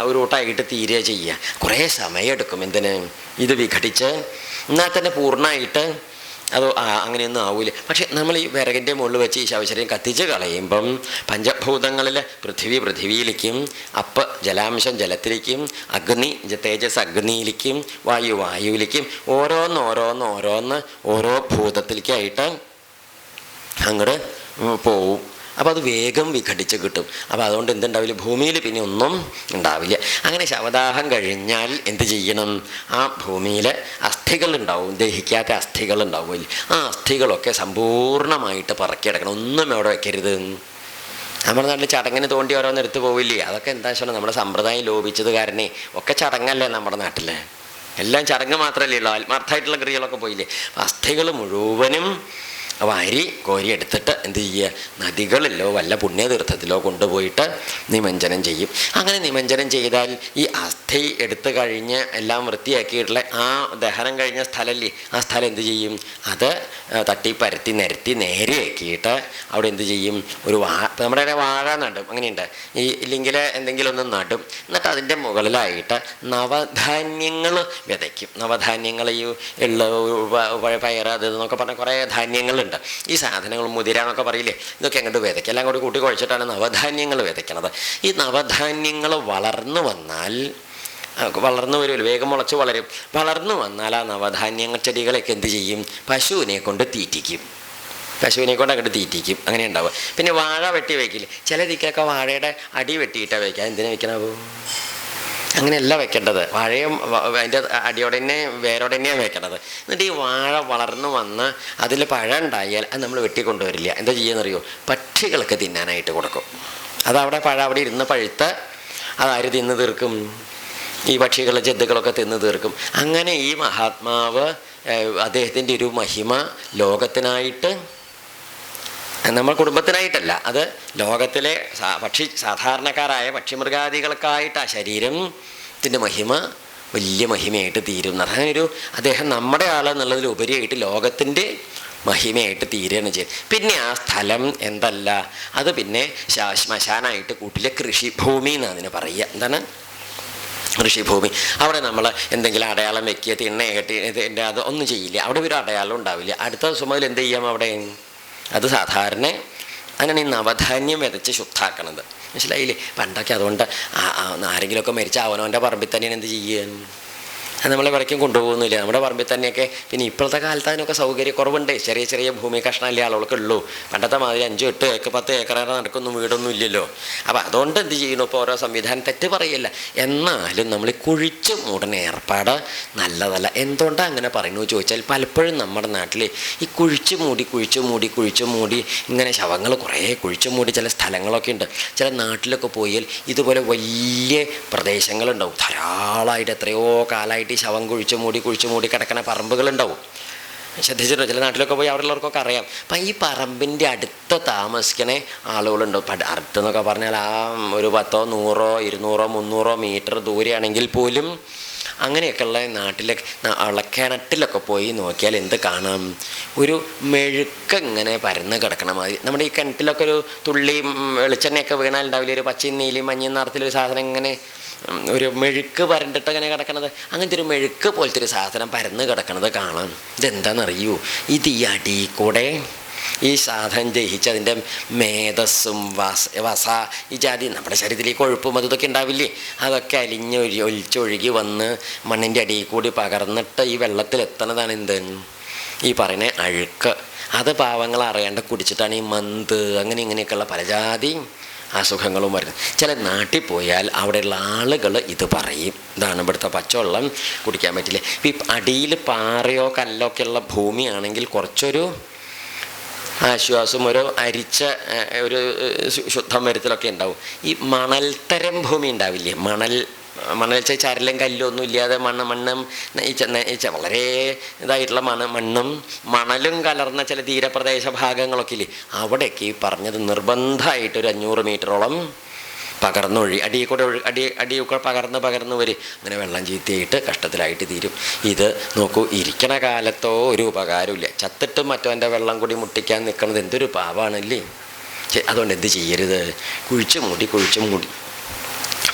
ഒരു കൂട്ടമായിട്ട് തീരുക ചെയ്യുക. കുറേ സമയമെടുക്കും. എന്തിന്? ഇത് വിഘടിച്ച് എന്നാൽ തന്നെ പൂർണ്ണമായിട്ട് അതോ അങ്ങനെയൊന്നും ആവില്ല. പക്ഷെ നമ്മൾ ഈ വിറകിൻ്റെ മുകളിൽ വെച്ച് ഈ ശവശരീരം കത്തിച്ച് കളയുമ്പം പഞ്ചഭൂതങ്ങളിൽ പൃഥിവിയിലേക്കും, ജലാംശം ജലത്തിലേക്കും, അഗ്നി തേജസ് അഗ്നിയിലേക്കും, വായുവിലേക്കും ഓരോന്ന് ഓരോ ഭൂതത്തിലേക്കായിട്ട് അങ്ങോട്ട് പോവും. അപ്പോൾ അത് വേഗം വിഘടിച്ച് കിട്ടും. അപ്പോൾ അതുകൊണ്ട് എന്തുണ്ടാവില്ല? ഭൂമിയിൽ പിന്നെ ഒന്നും ഉണ്ടാവില്ല. അങ്ങനെ ശവദാഹം കഴിഞ്ഞാൽ എന്ത് ചെയ്യണം? ആ ഭൂമിയിൽ അസ്ഥികളുണ്ടാവും, ദഹിക്കാത്ത അസ്ഥികളുണ്ടാവുമല്ലോ. ആ അസ്ഥികളൊക്കെ സമ്പൂർണ്ണമായിട്ട് പറക്കിയെടുക്കണം. ഒന്നും എവിടെ വയ്ക്കരുത്. നമ്മുടെ നാട്ടിൽ ചടങ്ങിന് തോണ്ടി ഓരോന്ന് എടുത്ത് പോവില്ലേ? അതൊക്കെ എന്താ വെച്ചാൽ നമ്മുടെ സമ്പ്രദായം ലോപിച്ചത് കാരണേ. ഒക്കെ ചടങ്ങല്ലേ നമ്മുടെ നാട്ടിൽ? എല്ലാം ചടങ്ങ് മാത്രമല്ലേ ഉള്ളൂ. ആത്മാർത്ഥമായിട്ടുള്ള ക്രിയകളൊക്കെ പോയില്ലേ? അസ്ഥികൾ മുഴുവനും വാരി കോരി എടുത്തിട്ട് എന്ത് ചെയ്യുക? നദികളിലോ വല്ല പുണ്യതീർത്ഥത്തിലോ കൊണ്ടുപോയിട്ട് നിമഞ്ജനം ചെയ്യും. അങ്ങനെ നിമഞ്ജനം ചെയ്താൽ ഈ അസ്ഥി എടുത്തു കഴിഞ്ഞ് എല്ലാം വൃത്തിയാക്കിയിട്ടുള്ള ആ ദഹനം കഴിഞ്ഞ സ്ഥലമല്ലേ, ആ സ്ഥലം എന്ത് ചെയ്യും? അത് തട്ടി പരത്തി നിരത്തി നേരെയാക്കിയിട്ട് അവിടെ എന്ത് ചെയ്യും? ഒരു നമ്മുടെ വാഴ നടും. അങ്ങനെയുണ്ട്. ഇല്ലെങ്കിൽ എന്തെങ്കിലും ഒന്ന് നടും. എന്നിട്ട് അതിൻ്റെ മുകളിലായിട്ട് നവധാന്യങ്ങൾ വിതയ്ക്കും. നവധാന്യങ്ങൾ ഈ എള്ള്, പയർ, അത് എന്നൊക്കെ പറഞ്ഞ കുറേ ധാന്യങ്ങളുണ്ട്. ഈ സാധനങ്ങൾ മുതിര എന്നൊക്കെ പറയില്ലേ, ഇതൊക്കെ അങ്ങോട്ട് വിതയ്ക്കും. എല്ലാം കൂടി കൂട്ടി കുഴച്ചിട്ടാണ് നവധാന്യങ്ങൾ വിതയ്ക്കണത്. ഈ നവധാന്യങ്ങൾ വളർന്നു വരുമല്ലോ, വേഗം മുളച്ച് വളർന്നു വന്നാൽ ആ നവധാന്യങ്ങൾ ചെടികളൊക്കെ എന്ത് ചെയ്യും? പശുവിനെ കൊണ്ട് തീറ്റിക്കും. അങ്ങോട്ട് തീറ്റിക്കും. അങ്ങനെ ഉണ്ടാവുക. പിന്നെ വാഴ വെട്ടി വയ്ക്കില്ലേ? ചില ദിക്കൊക്കെ വാഴയുടെ അടി വെട്ടിയിട്ടാണ് വയ്ക്കുക. എന്തിനാ വയ്ക്കണത്? അങ്ങനെയല്ല വെക്കേണ്ടത്. വാഴയും അതിൻ്റെ അടിയോടെ തന്നെ വേരോടെ തന്നെയാണ് വെക്കേണ്ടത്. എന്നിട്ട് ഈ വാഴ വളർന്നു വന്ന് അതിൽ പഴം ഉണ്ടായാൽ അത് നമ്മൾ വെട്ടിക്കൊണ്ടുവരില്ല. എന്താ ചെയ്യുന്നറിയോ? പക്ഷികൾക്ക് തിന്നാനായിട്ട് കൊടുക്കും. അതവിടെ പഴം അവിടെ ഇരുന്ന് പഴുത്ത് അതാര് തിന്ന് തീർക്കും? ഈ പക്ഷികൾ, ജന്തുക്കളൊക്കെ തിന്ന് തീർക്കും. അങ്ങനെ ഈ മഹാത്മാവ് അദ്ദേഹത്തിൻ്റെ ഒരു മഹിമ ലോകത്തിനായിട്ട്, നമ്മൾ കുടുംബത്തിനായിട്ടല്ല, അത് ലോകത്തിലെ സാധാരണക്കാരായ പക്ഷിമൃഗാദികൾക്കായിട്ട് ആ ശരീരത്തിൻ്റെ മഹിമ വലിയ മഹിമയായിട്ട് തീരും. അതൊരു അദ്ദേഹം നമ്മുടെ ആളെന്നുള്ളതിൽ ഉപരിയായിട്ട് ലോകത്തിൻ്റെ മഹിമയായിട്ട് തീരുകയാണ് ചെയ്യും. പിന്നെ ആ സ്ഥലം എന്തല്ല, അത് പിന്നെ ശ്മശാനായിട്ട് കൂട്ടിലെ കൃഷിഭൂമി എന്നാണ് അതിന് പറയുക. എന്താണ്? കൃഷിഭൂമി. അവിടെ നമ്മൾ എന്തെങ്കിലും അടയാളം വെക്കുക, തിണ്ണ കെട്ടി അത് ഒന്നും ചെയ്യില്ല. അവിടെ ഒരു അടയാളം ഉണ്ടാവില്ല. അടുത്ത ദിവസം മുതൽ എന്ത് ചെയ്യാം? അവിടെ അത് സാധാരണ അങ്ങനെയാണ് ഈ നവധാന്യം വിതച്ച് ശുദ്ധാക്കണത്. മനസ്സിലായില്ലേ? പണ്ടൊക്കെ അതുകൊണ്ട് ആരെങ്കിലുമൊക്കെ മരിച്ച അവനവൻ്റെ പറമ്പിൽ തന്നെയാണ് എന്ത് ചെയ്യുക? അത് നമ്മളെ വിളയ്ക്കും കൊണ്ടുപോകുന്നില്ല. നമ്മുടെ പറമ്പിൽ തന്നെയൊക്കെ. പിന്നെ ഇപ്പോഴത്തെ കാലത്ത് അതിനൊക്കെ സൗകര്യക്കുറവുണ്ട്. ചെറിയ ഭൂമി കഷ്ണമല്ലേ ആളുകൾക്ക് ഉള്ളൂ. പണ്ടത്തെ മാതിരി 5, 8 ഏക്കർ 10 ഏക്കറേറെ നടക്കൊന്നും വീടൊന്നും ഇല്ലല്ലോ. അപ്പോൾ അതുകൊണ്ട് എന്ത് ചെയ്യുന്നു? ഇപ്പോൾ ഓരോ സംവിധാനം തെറ്റ് പറയില്ല. എന്നാലും നമ്മൾ കുഴിച്ച് മൂടുന്ന ഏർപ്പാട് നല്ലതല്ല. എന്തുകൊണ്ടാണ് അങ്ങനെ പറയുന്നു ചോദിച്ചാൽ, പലപ്പോഴും നമ്മുടെ നാട്ടിൽ ഈ കുഴിച്ച് മൂടി ഇങ്ങനെ ശവങ്ങൾ കുറേ കുഴിച്ച് മൂടി ചില സ്ഥലങ്ങളൊക്കെ ഉണ്ട്. ചില നാട്ടിലൊക്കെ പോയാൽ ഇതുപോലെ വലിയ പ്രദേശങ്ങളുണ്ടാവും. ധാരാളമായിട്ട് എത്രയോ കാലമായിട്ട് ഈ ശവം കുഴിച്ചു മൂടി കിടക്കുന്ന പറമ്പുകളുണ്ടാവും. ശ്രദ്ധിച്ചിട്ടുണ്ടോ? ചില നാട്ടിലൊക്കെ പോയി അവിടെയുള്ളവർക്കൊക്കെ അറിയാം. അപ്പം ഈ പറമ്പിൻ്റെ അടുത്ത് താമസിക്കണേ ആളുകളുണ്ട്. അടുത്തെന്നൊക്കെ പറഞ്ഞാൽ ആ ഒരു 10, 100, 200, 300 മീറ്റർ ദൂരെയാണെങ്കിൽ പോലും അങ്ങനെയൊക്കെയുള്ള നാട്ടിലെ ഉള്ള കിണറ്റിലൊക്കെ പോയി നോക്കിയാൽ എന്ത് കാണാം? ഒരു മെഴുക്ക് ഇങ്ങനെ പരന്ന് കിടക്കണ മാതിരി. നമ്മുടെ ഈ കിണറ്റിലൊക്കെ ഒരു തുള്ളി വെളിച്ചെണ്ണയൊക്കെ വീണാൽ ഉണ്ടാവില്ല, ഒരു പച്ചയും നീലയും മഞ്ഞയും നിറത്തിലൊരു സാധനം ഇങ്ങനെ ഒരു മെഴുക്ക് പരണ്ടിട്ട് അങ്ങനെ കിടക്കണത്. അങ്ങനത്തെ ഒരു മെഴുക്ക് പോലത്തെ ഒരു സാധനം പരന്ന് കിടക്കണത് കാണാം. ഇതെന്താണെന്നറിയൂ? ഇത് ഈ അടി കൂടെ ഈ സാധനം ജയിച്ച് അതിൻ്റെ മേധസ്സും ഈ ജാതി നമ്മുടെ ശരീരത്തിലേക്ക് കൊഴുപ്പും ഇതൊക്കെ ഉണ്ടാവില്ലേ, അതൊക്കെ ഒലിച്ചൊഴുകി വന്ന് മണ്ണിൻ്റെ അടിയിൽ കൂടി പകർന്നിട്ട് ഈ വെള്ളത്തിലെത്തണതാണ് എന്ത്? ഈ പറയുന്ന അഴുക്ക്. അത് പാവങ്ങൾ അറിയാണ്ട് കുടിച്ചിട്ടാണ് ഈ മന്ത് അങ്ങനെ ഇങ്ങനെയൊക്കെയുള്ള പലജാതി അസുഖങ്ങളും വരുന്നത്. ചില നാട്ടിൽ പോയാൽ അവിടെയുള്ള ആളുകൾ ഇത് പറയും, ഇതാണ് ഇവിടുത്തെ പച്ചവെള്ളം കുടിക്കാൻ പറ്റില്ല. ഈ അടിയിൽ പാറയോ കല്ലോ ഒക്കെയുള്ള ഭൂമിയാണെങ്കിൽ കുറച്ചൊരു ആശ്വാസം, ഒരു അരിച്ച ഒരു ശുദ്ധം വരുത്തലൊക്കെ ഉണ്ടാവും. ഈ മണൽത്തരം ഭൂമി ഉണ്ടാവില്ലേ, മണൽ ചരലും കല്ലും ഒന്നും ഇല്ലാതെ മണ്ണും വളരെ ഇതായിട്ടുള്ള മണ്ണും മണലും കലർന്ന ചില തീരപ്രദേശ ഭാഗങ്ങളൊക്കെ ഇല്ലേ, അവിടേക്ക് ഈ പറഞ്ഞത് നിർബന്ധമായിട്ടൊരു 500 മീറ്ററോളം പകർന്നൊഴി അടിയിൽ കൂടെ പകർന്ന് വരും. അങ്ങനെ വെള്ളം ചീത്തയായിട്ട് കഷ്ടത്തിലായിട്ട് തീരും. ഇത് നോക്കൂ, ഇരിക്കണ കാലത്തോ ഒരു ഉപകാരമില്ല, ചത്തിട്ടും മറ്റവൻ്റെ വെള്ളം കൂടി മുട്ടിക്കാൻ നിൽക്കുന്നത് എന്തൊരു പാവാണല്ലേ. അതുകൊണ്ട് എന്ത് ചെയ്യരുത്? കുഴിച്ചു മൂടി.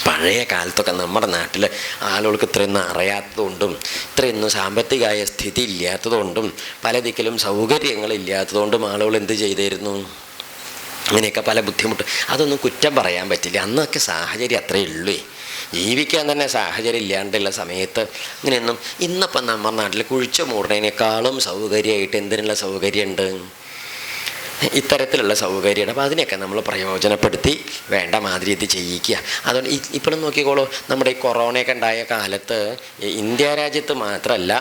പഴയ കാലത്തൊക്കെ നമ്മുടെ നാട്ടിൽ ആളുകൾക്ക് ഇത്രയൊന്നും അറിയാത്തതുകൊണ്ടും ഇത്രയൊന്നും സാമ്പത്തികമായ സ്ഥിതി ഇല്ലാത്തതുകൊണ്ടും പല ദിക്കിലും സൗകര്യങ്ങളില്ലാത്തതുകൊണ്ടും ആളുകൾ എന്ത് ചെയ്തിരുന്നു? അങ്ങനെയൊക്കെ പല ബുദ്ധിമുട്ട്. അതൊന്നും കുറ്റം പറയാൻ പറ്റില്ല. അന്നൊക്കെ സാഹചര്യം അത്രയേ ഉള്ളൂ. ജീവിക്കാൻ തന്നെ സാഹചര്യം ഇല്ലാണ്ടുള്ള സമയത്ത് ഇങ്ങനെയൊന്നും. ഇന്നിപ്പം നമ്മുടെ നാട്ടിൽ കുഴിച്ചു മൂടുന്നതിനേക്കാളും സൗകര്യമായിട്ട് എന്തിനുള്ള സൗകര്യമുണ്ട്? ഇത്തരത്തിലുള്ള സൗകര്യമാണ്. അപ്പോൾ അതിനെയൊക്കെ നമ്മൾ പ്രയോജനപ്പെടുത്തി വേണ്ട മാതിരി ഇത് ചെയ്യിക്കുക. അതുകൊണ്ട് ഇപ്പോഴും നോക്കിക്കോളൂ, നമ്മുടെ ഈ കൊറോണയൊക്കെ ഉണ്ടായ കാലത്ത് ഇന്ത്യ രാജ്യത്ത് മാത്രമല്ല,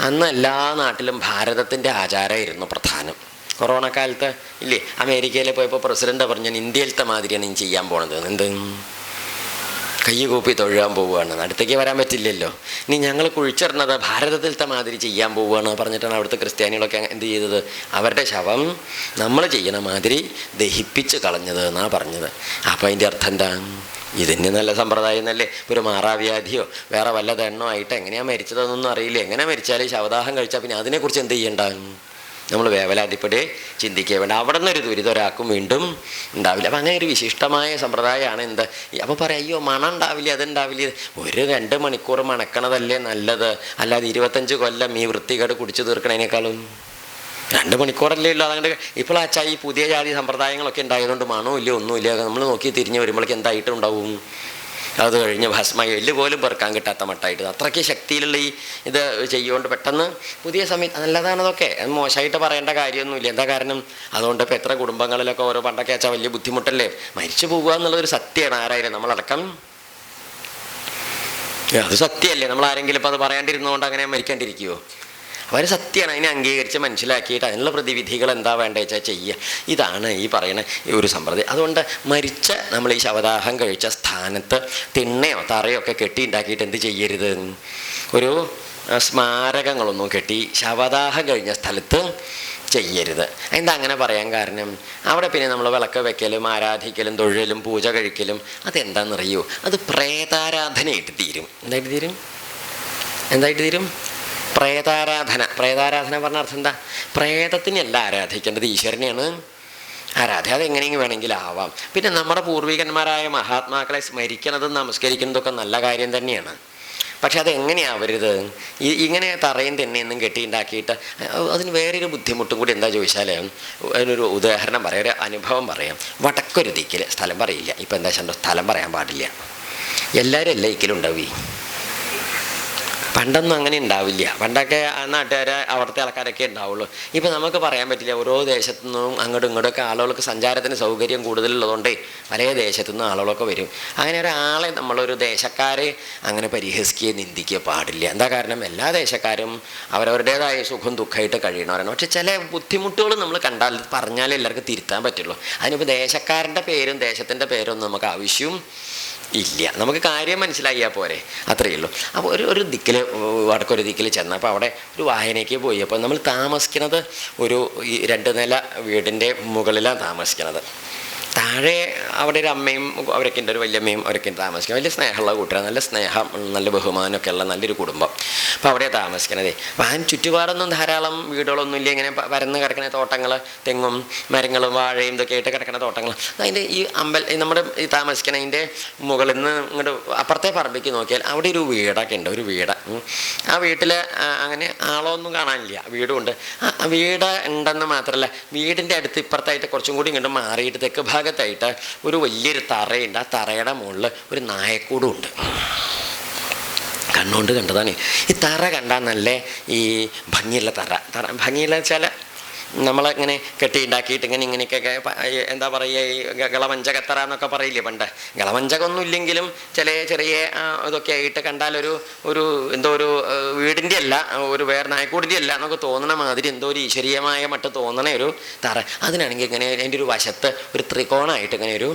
അന്ന് എല്ലാ നാട്ടിലും ഭാരതത്തിൻ്റെ ആചാരമായിരുന്നു പ്രധാനം. കൊറോണ കാലത്ത് ഇല്ലേ, അമേരിക്കയിൽ പോയപ്പോൾ പ്രസിഡന്റ് പറഞ്ഞു, ഇന്ത്യയിലത്തെ മാതിരിയാണ് ഇനി ചെയ്യാൻ പോണത്. എന്ത്? കൈ കൂപ്പി തൊഴുകാൻ പോവുകയാണ്, അടുത്തേക്ക് വരാൻ പറ്റില്ലല്ലോ. ഇനി ഞങ്ങൾ കുഴിച്ചിടുന്നത് ഭാരതത്തിലത്തെ മാതിരി ചെയ്യാൻ പോവുകയാണ് പറഞ്ഞിട്ടാണ് അവിടുത്തെ ക്രിസ്ത്യാനികളൊക്കെ എന്ത് ചെയ്തത്? അവരുടെ ശവം നമ്മൾ ചെയ്യണ മാതിരി ദഹിപ്പിച്ച് കളഞ്ഞത് എന്നാണ് പറഞ്ഞത്. അപ്പോൾ അതിൻ്റെ അർത്ഥം എന്താ? ഇതിന് നല്ല സമ്പ്രദായം എന്നല്ലേ. ഒരു മാറാവ്യാധിയോ വേറെ വല്ലതെണ്ണോ ആയിട്ട് എങ്ങനെയാണ് മരിച്ചതെന്നൊന്നും അറിയില്ല. എങ്ങനെ മരിച്ചാലും ശവദാഹം കഴിച്ചാൽ പിന്നെ അതിനെക്കുറിച്ച് എന്ത് ചെയ്യണ്ട? നമ്മൾ വേവലാതിപ്പെടെ ചിന്തിക്കുക വേണ്ട. അവിടെ നിന്നൊരു ദുരിതം ഒരാൾക്കും വീണ്ടും ഉണ്ടാവില്ല. അപ്പം അങ്ങനെ ഒരു വിശിഷ്ടമായ സമ്പ്രദായമാണ് എന്ത്. അപ്പോൾ പറയാം, അയ്യോ മണം ഉണ്ടാവില്ല, അതുണ്ടാവില്ല. ഒരു 2 മണിക്കൂർ മണക്കണതല്ലേ നല്ലത്, അല്ലാതെ 25 കൊല്ലം ഈ വൃത്തികേട് കുടിച്ചു തീർക്കണതിനേക്കാളും 2 മണിക്കൂറല്ലേ ഉള്ളൂ. അതുകൊണ്ട് ഇപ്പോൾ അച്ഛാ ഈ പുതിയ ജാതി സമ്പ്രദായങ്ങളൊക്കെ ഉണ്ടായതുകൊണ്ട് മണമില്ല, ഒന്നുമില്ല. നമ്മൾ നോക്കി തിരിഞ്ഞ് വരുമ്പോഴേക്ക് എന്തായിട്ടുണ്ടാവും? അത് കഴിഞ്ഞ് ഭസ്മായി എല്ല് പോലും പെറുക്കാൻ കിട്ടാത്ത മട്ടായിട്ട് അത്രയ്ക്ക് ശക്തിയിലുള്ള ഇത് ചെയ്യുകൊണ്ട് പെട്ടെന്ന് പുതിയ സമയത്ത് നല്ലതാണതൊക്കെ. മോശമായിട്ട് പറയേണ്ട കാര്യമൊന്നുമില്ല. എന്താ കാരണം? അതുകൊണ്ട് ഇപ്പോൾ എത്ര കുടുംബങ്ങളിലൊക്കെ ഓരോ പണ്ടൊക്കെ വെച്ചാൽ വലിയ ബുദ്ധിമുട്ടല്ലേ, മരിച്ചു പോകുക എന്നുള്ളതൊരു സത്യമാണ്. ആരായാലും നമ്മളടക്കം അത് സത്യമല്ലേ. നമ്മൾ ആരെങ്കിലും ഇപ്പോൾ അത് പറയാണ്ടിരുന്നുകൊണ്ട് അങ്ങനെ മരിക്കാണ്ടിരിക്കുമോ? അവർ സത്യമാണ്. അതിനെ അംഗീകരിച്ച് മനസ്സിലാക്കിയിട്ട് അതിനുള്ള പ്രതിവിധികൾ എന്താ വേണ്ടത് വെച്ചാൽ ചെയ്യുക. ഇതാണ് ഈ പറയുന്ന ഈ ഒരു സമ്പ്രദായം. അതുകൊണ്ട് മരിച്ച നമ്മൾ ഈ ശവദാഹം കഴിച്ച സ്ഥാനത്ത് തിണ്ണയോ തറയോ ഒക്കെ കെട്ടി ഉണ്ടാക്കിയിട്ട് എന്ത് ചെയ്യരുത്? ഒരു സ്മാരകങ്ങളൊന്നും കെട്ടി ശവദാഹം കഴിഞ്ഞ സ്ഥലത്ത് ചെയ്യരുത്. എന്താ അങ്ങനെ പറയാൻ കാരണം? അവിടെ പിന്നെ നമ്മൾ വിളക്ക് വെക്കലും ആരാധിക്കലും തൊഴിലും പൂജ കഴിക്കലും അതെന്താണെന്നറിയോ? അത് പ്രേതാരാധനയായിട്ട് തീരും. എന്തായിട്ട് തീരും? പ്രേതാരാധന പറഞ്ഞ അർത്ഥം എന്താ? പ്രേതത്തിനല്ല ആരാധിക്കേണ്ടത്, ഈശ്വരനെയാണ് ആരാധന. അതെങ്ങനെയെങ്കിലും വേണമെങ്കിലും ആവാം. പിന്നെ നമ്മുടെ പൂർവികന്മാരായ മഹാത്മാക്കളെ സ്മരിക്കുന്നതും നമസ്കരിക്കുന്നതൊക്കെ നല്ല കാര്യം തന്നെയാണ്. പക്ഷെ അതെങ്ങനെയാവരുത്? ഇങ്ങനെ തറയും തെന്നെയൊന്നും കെട്ടിയുണ്ടാക്കിയിട്ട് അതിന് വേറൊരു ബുദ്ധിമുട്ടും കൂടി. എന്താ ചോദിച്ചാൽ, അതിനൊരു ഉദാഹരണം പറയാം, ഒരു അനുഭവം പറയാം. വടക്കൊരു ദിക്കിൽ, സ്ഥലം പറയില്ല, ഇപ്പം എന്താ വെച്ചാൽ സ്ഥലം പറയാൻ പാടില്ല, എല്ലാവരും എല്ലാ ദിക്കിലും ഉണ്ടാവുകയും. പണ്ടൊന്നും അങ്ങനെ ഉണ്ടാവില്ല. പണ്ടൊക്കെ നാട്ടുകാരെ അവിടുത്തെ ആൾക്കാരൊക്കെ ഉണ്ടാവുള്ളൂ. ഇപ്പം നമുക്ക് പറയാൻ പറ്റില്ല. ഓരോ ദേശത്തു നിന്നും അങ്ങോട്ടും ഇങ്ങോട്ടൊക്കെ ആളുകൾക്ക് സഞ്ചാരത്തിന് സൗകര്യം കൂടുതലുള്ളതുകൊണ്ട് പല ദേശത്തു നിന്നും ആളുകളൊക്കെ വരും. അങ്ങനെ ഒരാളെ നമ്മളൊരു ദേശക്കാരെ അങ്ങനെ പരിഹസിക്കുകയോ നിന്ദിക്കുകയോ പാടില്ല. എന്താ കാരണം? എല്ലാ ദേശക്കാരും അവരവരുടേതായ സുഖം ദുഃഖമായിട്ട് കഴിയണവരാണ്. പക്ഷെ ചില ബുദ്ധിമുട്ടുകൾ നമ്മൾ കണ്ടാൽ പറഞ്ഞാലേ എല്ലാവർക്കും തിരുത്താൻ പറ്റുള്ളൂ. അതിനിപ്പോൾ ദേശക്കാരൻ്റെ പേരും ദേശത്തിൻ്റെ പേരും ഒന്നും നമുക്ക് ആവശ്യം ഇല്ല. നമുക്ക് കാര്യം മനസ്സിലാക്കിയാൽ പോരെ, അത്രയേ ഉള്ളൂ. അപ്പോൾ ഒരു ദിക്കിൽ വടക്കൊരു ദിക്കിൽ ചെന്നപ്പോൾ അവിടെ ഒരു വായനയ്ക്ക് പോയി. അപ്പോൾ നമ്മൾ താമസിക്കുന്നത് ഒരു 2 നില വീടിൻ്റെ മുകളിലാണ് താമസിക്കുന്നത്. താഴെ അവിടെ ഒരു അമ്മയും അവരൊക്കെ ഉണ്ട്, ഒരു വല്യമ്മയും അവരൊക്കെ താമസിക്കുന്നത്. വലിയ സ്നേഹമുള്ള കൂട്ടരാണ്, നല്ല സ്നേഹം, നല്ല ബഹുമാനമൊക്കെ ഉള്ള നല്ലൊരു കുടുംബം. അപ്പോൾ അവിടെ താമസിക്കണതേ. അപ്പോൾ അതിന് ചുറ്റുപാടൊന്നും ധാരാളം വീടുകളൊന്നും ഇല്ല. ഇങ്ങനെ പരന്ന് കിടക്കുന്ന തോട്ടങ്ങൾ, തെങ്ങും മരങ്ങളും വാഴയും ഇതൊക്കെ ആയിട്ട് കിടക്കുന്ന തോട്ടങ്ങൾ. അതിൻ്റെ ഈ നമ്മുടെ ഈ താമസിക്കണതിൻ്റെ മുകളിൽ നിന്ന് ഇങ്ങോട്ട് അപ്പുറത്തെ പറമ്പിക്ക് നോക്കിയാൽ അവിടെ ഒരു വീടൊക്കെ ഉണ്ട്, ഒരു വീട്. ആ വീട്ടിൽ അങ്ങനെ ആളൊന്നും കാണാനില്ല, വീടുമുണ്ട്. ആ വീട് ഉണ്ടെന്ന് മാത്രമല്ല, വീടിൻ്റെ അടുത്ത് ഇപ്പുറത്തായിട്ട് കുറച്ചും കൂടി ഇങ്ങോട്ട് മാറിയിട്ട് തെക്ക് ഭാഗത്തായിട്ട് ഒരു വലിയൊരു തറയുണ്ട്. ആ തറയുടെ മുകളിൽ ഒരു നായക്കൂടും ഉണ്ട്. കണ്ണുകൊണ്ട് കണ്ടതാണ്. ഈ തറ കണ്ടാൽ നല്ല ഈ ഭംഗിയുള്ള ഭംഗിയുള്ള വെച്ചാൽ നമ്മളിങ്ങനെ കെട്ടിയുണ്ടാക്കിയിട്ട് ഇങ്ങനെയൊക്കെ എന്താ പറയുക, ഈ ഗളമഞ്ചകത്തറ എന്നൊക്കെ പറയില്ലേ പണ്ട്. ഗളമഞ്ചകമൊന്നും ഇല്ലെങ്കിലും ചെറിയ ഇതൊക്കെ ആയിട്ട് കണ്ടാലൊരു എന്തോ ഒരു വീടിൻ്റെ അല്ല, ഒരു വേറെ നായക്കൂടിൻ്റെ അല്ല എന്നൊക്കെ തോന്നണ മാതിരി എന്തോ ഒരു ഈശ്വരീയമായ മട്ട് തോന്നണ ഒരു തറ. അതിനാണെങ്കിൽ ഇങ്ങനെ അതിൻ്റെ ഒരു വശത്ത് ഒരു ത്രികോണമായിട്ട് ഇങ്ങനെ ഒരു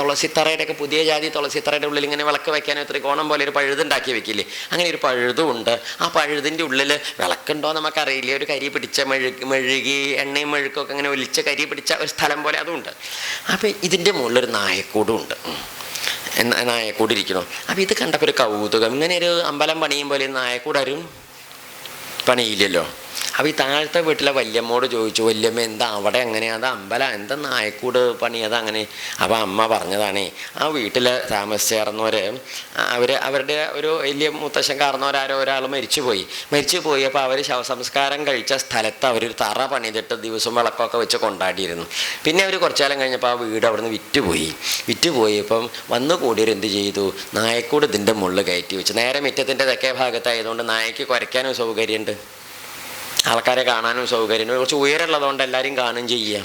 തുളസിത്തറയുടെയൊക്കെ പുതിയ ജാതി തുളസിത്തറയുടെ ഉള്ളിൽ ഇങ്ങനെ വിളക്ക് വയ്ക്കാൻ ത്രികോണം പോലെ ഒരു പഴുതുണ്ടാക്കി വെക്കില്ലേ, അങ്ങനെ ഒരു പഴുതുമുണ്ട്. ആ പഴുതിൻ്റെ ഉള്ളിൽ വിളക്കുണ്ടോ നമുക്കറിയില്ല, ഒരു കരി പിടിച്ച മെഴുകി എണ്ണയും മെഴുക്കൊക്കെ ഇങ്ങനെ ഒലിച്ച കരി പിടിച്ച ഒരു സ്ഥലം പോലെ അതുണ്ട്. അപ്പം ഇതിൻ്റെ മുകളിലൊരു നായക്കൂടും ഉണ്ട്, നായക്കൂടിരിക്കണോ. അപ്പം ഇത് കണ്ടപ്പോൾ ഒരു കൗതുകം. ഇങ്ങനെ ഒരു അമ്പലം പണിയും പോലെ നായക്കൂടാരും പണിയില്ലല്ലോ. അപ്പോൾ ഈ താഴത്തെ വീട്ടിലെ വല്യമ്മോട് ചോദിച്ചു, വല്യമ്മ എന്താ അവിടെ അങ്ങനെ, അത് അമ്പലം എന്താ നായക്കൂട് പണി അതങ്ങനെ? അപ്പോൾ അമ്മ പറഞ്ഞതാണേ, ആ വീട്ടിൽ താമസിച്ചേർന്നവർ അവരുടെ ഒരു വലിയ മുത്തശ്ശൻ കാരണവരാരോ ഒരാൾ മരിച്ചു പോയി. അപ്പോൾ അവർ ശവസംസ്കാരം കഴിച്ച സ്ഥലത്ത് അവരൊരു തറ പണിതിട്ട് ദിവസവും വിളക്കൊക്കെ വെച്ച് കൊണ്ടാടിയിരുന്നു. പിന്നെ അവർ കുറച്ചു കാലം കഴിഞ്ഞപ്പോൾ ആ വീട് അവിടെ നിന്ന് വിറ്റുപോയി. ഇപ്പം വന്നു കൂടിയവർ എന്ത് ചെയ്തു, നായക്കൂട് ഇതിൻ്റെ മുകളിൽ കയറ്റി വെച്ച്. നേരെ മുറ്റത്തിൻ്റെ തെക്കേ ഭാഗത്തായതുകൊണ്ട് നായക്ക് കുരയ്ക്കാനും സൗകര്യമുണ്ട്, ആൾക്കാരെ കാണാനും സൗകര്യം. കുറച്ച് ഉയരമുള്ളതുകൊണ്ട് എല്ലാവരും കാണുകയും ചെയ്യുക.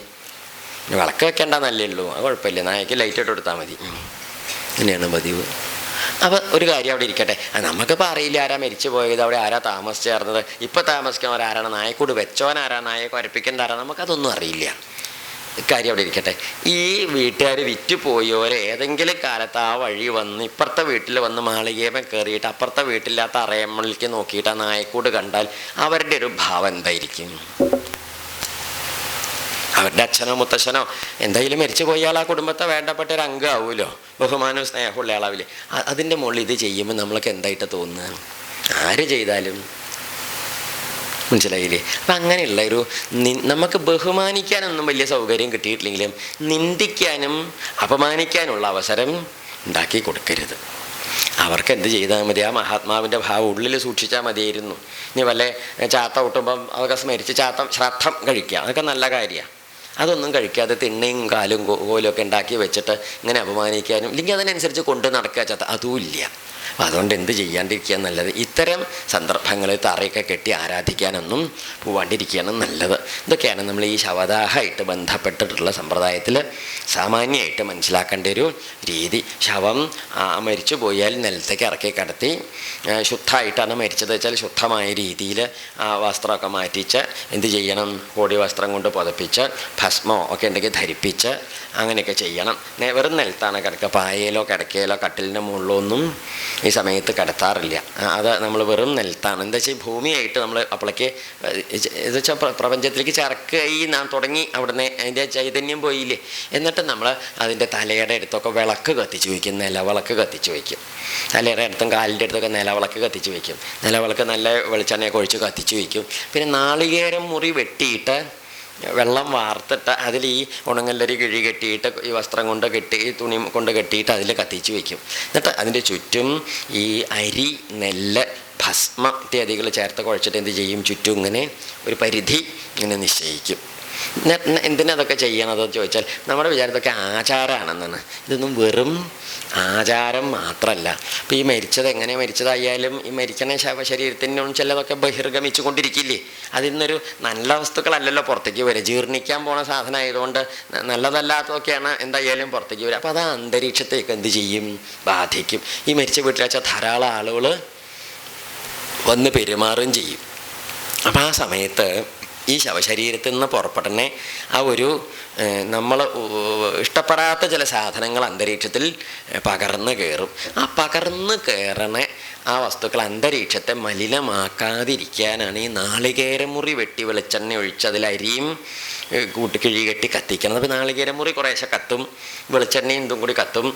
വിളക്ക് വെക്കേണ്ടെന്നല്ലേ ഉള്ളൂ, അത് കുഴപ്പമില്ല, നായക്ക് ലൈറ്റ് ഇട്ട് കൊടുത്താൽ മതി. അങ്ങനെയാണ് പതിവ്. അപ്പോൾ ഒരു കാര്യം അവിടെ ഇരിക്കട്ടെ, നമുക്കിപ്പോൾ അറിയില്ല ആരാ മരിച്ചു പോയത്, അവിടെ ആരാ താമസിച്ചേർന്നത്, ഇപ്പോൾ താമസിക്കുന്നവരാരാണ്, നായക്കൂട് വെച്ചോനാരാ, നായെ കുരപ്പിക്കേണ്ട ആരാ, നമുക്കതൊന്നും അറിയില്ല. കാര്യം അവിടെ ഇരിക്കട്ടെ. ഈ വീട്ടുകാർ വിറ്റുപോയവരെ ഏതെങ്കിലും കാലത്ത് ആ വഴി വന്ന് ഇപ്പുറത്തെ വീട്ടിൽ വന്ന് മാളികേമ കയറിയിട്ട് അപ്പുറത്തെ വീട്ടില്ലാത്ത അറയമ്മളിലേക്ക് നോക്കിയിട്ട് ആ നായക്കൂട് കണ്ടാൽ അവരുടെ ഒരു ഭാവം എന്തായിരിക്കും? അവരുടെ അച്ഛനോ മുത്തശ്ശനോ എന്തായാലും മരിച്ചു പോയാൽ ആ കുടുംബത്തെ വേണ്ടപ്പെട്ട ഒരു അംഗമാവുമല്ലോ, ബഹുമാനവും സ്നേഹമുള്ള ആളാവില്ലേ. അതിൻ്റെ മുകളിൽ ഇത് ചെയ്യുമ്പോൾ നമ്മൾക്ക് എന്തായിട്ട് തോന്നുക? ആര് ചെയ്താലും മനസ്സിലായില്ലേ? അപ്പം അങ്ങനെയുള്ള ഒരു നമുക്ക് ബഹുമാനിക്കാനൊന്നും വലിയ സൗകര്യം കിട്ടിയിട്ടില്ലെങ്കിലും നിന്ദിക്കാനും അപമാനിക്കാനുള്ള അവസരം ഉണ്ടാക്കി കൊടുക്കരുത്. അവർക്ക് എന്ത് ചെയ്താൽ മതി? ആ മഹാത്മാവിൻ്റെ ഭാവം ഉള്ളിൽ സൂക്ഷിച്ചാൽ മതിയായിരുന്നു. ഇനി വല്ല ചാത്ത ഒട്ടുമ്പം അതൊക്കെ സ്മരിച്ച് ശ്രാദ്ധം കഴിക്കുക, അതൊക്കെ നല്ല കാര്യമാണ്. അതൊന്നും കഴിക്കാതെ തിണ്ണയും കാലും കോലൊക്കെ ഉണ്ടാക്കി വെച്ചിട്ട് ഇങ്ങനെ അപമാനിക്കാനും ഇല്ലെങ്കിൽ അതിനനുസരിച്ച് കൊണ്ട് നടക്കുക ചാത്ത അതുമില്ല. അപ്പം അതുകൊണ്ട് എന്ത് ചെയ്യാണ്ടിരിക്കുക നല്ലത്. ഇത്തരം സന്ദർഭങ്ങളിൽ തറയൊക്കെ കെട്ടി ആരാധിക്കാനൊന്നും പോവാണ്ടിരിക്കുകയാണ് നല്ലത്. ഇതൊക്കെയാണ് നമ്മൾ ഈ ശവദാഹമായിട്ട് ബന്ധപ്പെട്ടിട്ടുള്ള സമ്പ്രദായത്തിൽ സാമാന്യമായിട്ട് മനസ്സിലാക്കേണ്ട ഒരു രീതി. ശവം മരിച്ചു പോയാൽ നിലത്തേക്ക് ഇറക്കി കിടത്തി ശുദ്ധമായിട്ടാണ് മരിച്ചത് വെച്ചാൽ ശുദ്ധമായ രീതിയിൽ വസ്ത്രമൊക്കെ മാറ്റിച്ച് എന്ത് ചെയ്യണം, കോടി വസ്ത്രം കൊണ്ട് പുതപ്പിച്ച് ഭസ്മോ ഒക്കെ ഉണ്ടെങ്കിൽ ധരിപ്പിച്ച് അങ്ങനെയൊക്കെ ചെയ്യണം. വെറും നിലത്താണ് കിടക്കുക, പായയിലോ കിടക്കയിലോ കട്ടിലിൻ്റെ മുകളിലോ ഒന്നും ഈ സമയത്ത് കിടത്താറില്ല. അത് നമ്മൾ വെറും നിലത്താണ്. എന്താ വെച്ചാൽ ഭൂമിയായിട്ട് നമ്മൾ അപ്പോഴേക്ക് എന്ന് വെച്ചാൽ പ്രപഞ്ചത്തിലേക്ക് ചറക്കായി നാം തുടങ്ങി, അവിടുന്ന് അതിൻ്റെ ചൈതന്യം പോയില്ലേ. എന്നിട്ട് നമ്മൾ അതിൻ്റെ തലയുടെ അടുത്തൊക്കെ വിളക്ക് കത്തിച്ച് വയ്ക്കും, നിലവിളക്ക് കത്തിച്ച് വയ്ക്കും. തലയുടെ അടുത്തും കാലിൻ്റെ അടുത്തൊക്കെ നിലവിളക്ക് കത്തിച്ച് വയ്ക്കും. നിലവിളക്ക് നല്ല വെളിച്ചെണ്ണയൊക്കെ ഒഴിച്ച് കത്തിച്ച് വയ്ക്കും. പിന്നെ നാളികേരം മുറി വെട്ടിയിട്ട് വെള്ളം വാർത്തിട്ട് അതിൽ ഈ ഉണങ്ങല്ലരി കിഴി കെട്ടിയിട്ട് ഈ വസ്ത്രം കൊണ്ട് കെട്ടി ഈ തുണി കൊണ്ട് കെട്ടിയിട്ട് അതിൽ കത്തിച്ച് വയ്ക്കും. എന്നിട്ട് അതിൻ്റെ ചുറ്റും ഈ അരി, നെല്ല്, ഭസ്മ ഇത്യാദികൾ ചേർത്ത് കുഴച്ചിട്ട് എന്ത് ചെയ്യും, ചുറ്റും ഇങ്ങനെ ഒരു പരിധി ഇങ്ങനെ നിശ്ചയിക്കും. എന്തിനതൊക്കെ ചെയ്യണതെന്ന് ചോദിച്ചാൽ നമ്മുടെ വിചാരത്തൊക്കെ ആചാരമാണെന്നാണ്. ഇതൊന്നും വെറും ആചാരം മാത്രമല്ല. അപ്പോൾ ഈ മരിച്ചത് എങ്ങനെ മരിച്ചതായാലും ഈ മരിക്കണ ശവശരീരത്തിനും ചിലതൊക്കെ ബഹിർഗമിച്ചു കൊണ്ടിരിക്കില്ലേ. അതിൽ നിന്നൊരു നല്ല വസ്തുക്കളല്ലല്ലോ പുറത്തേക്ക് വരിക. ജീർണിക്കാൻ പോണ സാധനം ആയതുകൊണ്ട് നല്ലതല്ലാത്തതൊക്കെയാണ് എന്തായാലും പുറത്തേക്ക് വരിക. അപ്പോൾ അത് അന്തരീക്ഷത്തേക്ക് എന്ത് ചെയ്യും, ബാധിക്കും. ഈ മരിച്ച വീട്ടിൽ വെച്ചാൽ ധാരാളം ആളുകൾ വന്ന് പെരുമാറുകയും ചെയ്യും. അപ്പോൾ ആ സമയത്ത് ഈ ശവശരീരത്തിൽ നിന്ന് പുറപ്പെട്ടനെ ആ ഒരു നമ്മൾ ഇഷ്ടപ്പെടാത്ത ചില സാധനങ്ങൾ അന്തരീക്ഷത്തിൽ പകർന്ന് കയറും. ആ പകർന്ന് കയറണ ആ വസ്തുക്കൾ അന്തരീക്ഷത്തെ മലിനമാക്കാതിരിക്കാനാണ് ഈ നാളികേരമുറി വെട്ടി വെളിച്ചെണ്ണ ഒഴിച്ച് അതിൽ അരിയും കിഴി കെട്ടി കത്തിക്കണം. അപ്പോൾ നാളികേരമുറി കുറേശ്ശെ കത്തും, വെളിച്ചെണ്ണയും ഇതും കൂടി കത്തും.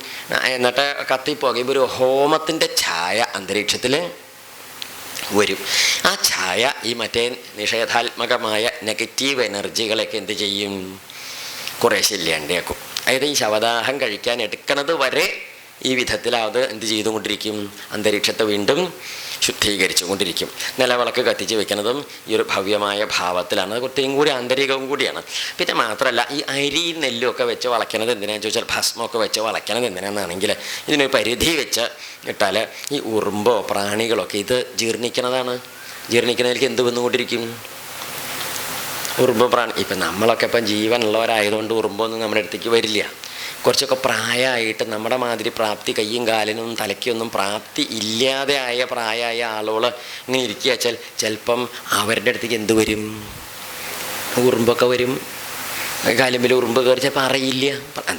എന്നിട്ട് കത്തിപ്പോകുമ്പോൾ ഒരു ഹോമത്തിൻ്റെ ഛായ അന്തരീക്ഷത്തിൽ വരും. ആ ഛായ ഈ മറ്റേ നിഷേധാത്മകമായ നെഗറ്റീവ് എനർജികളൊക്കെ എന്ത് ചെയ്യും? കുറേശ്ശെ ഇല്ലാണ്ടാക്കും. അതായത് ഈ ശവദാഹം കഴിക്കാൻ എടുക്കുന്നത് വരെ ഈ വിധത്തിൽ അത് എന്ത് ചെയ്തുകൊണ്ടിരിക്കും? അന്തരീക്ഷത്തെ വീണ്ടും ശുദ്ധീകരിച്ചുകൊണ്ടിരിക്കും. നിലവിളക്ക് കത്തിച്ച് വെക്കുന്നതും ഈ ഒരു ഭവ്യമായ ഭാവത്തിലാണ്. അത് കുറച്ചും കൂടി ആന്തരികവും കൂടിയാണ്. പിന്നെ മാത്രമല്ല, ഈ അരി നെല്ലും ഒക്കെ വെച്ച് വളയ്ക്കണത് എന്തിനാണെന്ന് ചോദിച്ചാൽ, ഭസ്മമൊക്കെ വെച്ച് വളയ്ക്കണത് എന്തിനാണെന്നാണെങ്കിൽ ഇതിനൊരു പരിധി വെച്ച് ഇട്ടാൽ ഈ ഉറുമ്പോ പ്രാണികളൊക്കെ ഇത് ജീർണിക്കുന്നതാണ്. ജീർണിക്കുന്നതിലേക്ക് എന്ത് വന്നുകൊണ്ടിരിക്കും? ഉറുമ്പ് പ്രാണി. ഇപ്പം നമ്മളൊക്കെ ഇപ്പം ജീവനുള്ളവരായതുകൊണ്ട് ഉറുമ്പൊന്നും നമ്മുടെ അടുത്തേക്ക് വരില്ല. കുറച്ചൊക്കെ പ്രായമായിട്ട് നമ്മുടെ മാതിരി പ്രാപ്തി കയ്യും കാലിനും തലയ്ക്കൊന്നും പ്രാപ്തി ഇല്ലാതെ ആയ പ്രായമായ ആളുകൾ ഇങ്ങനെ ഇരിക്കുക വെച്ചാൽ ചിലപ്പം അവരുടെ അടുത്തേക്ക് എന്ത് വരും? ഉറുമ്പൊക്കെ വരും. കാലുമ്പിൽ ഉറുമ്പ് കയറി ചിലപ്പോൾ അറിയില്ല.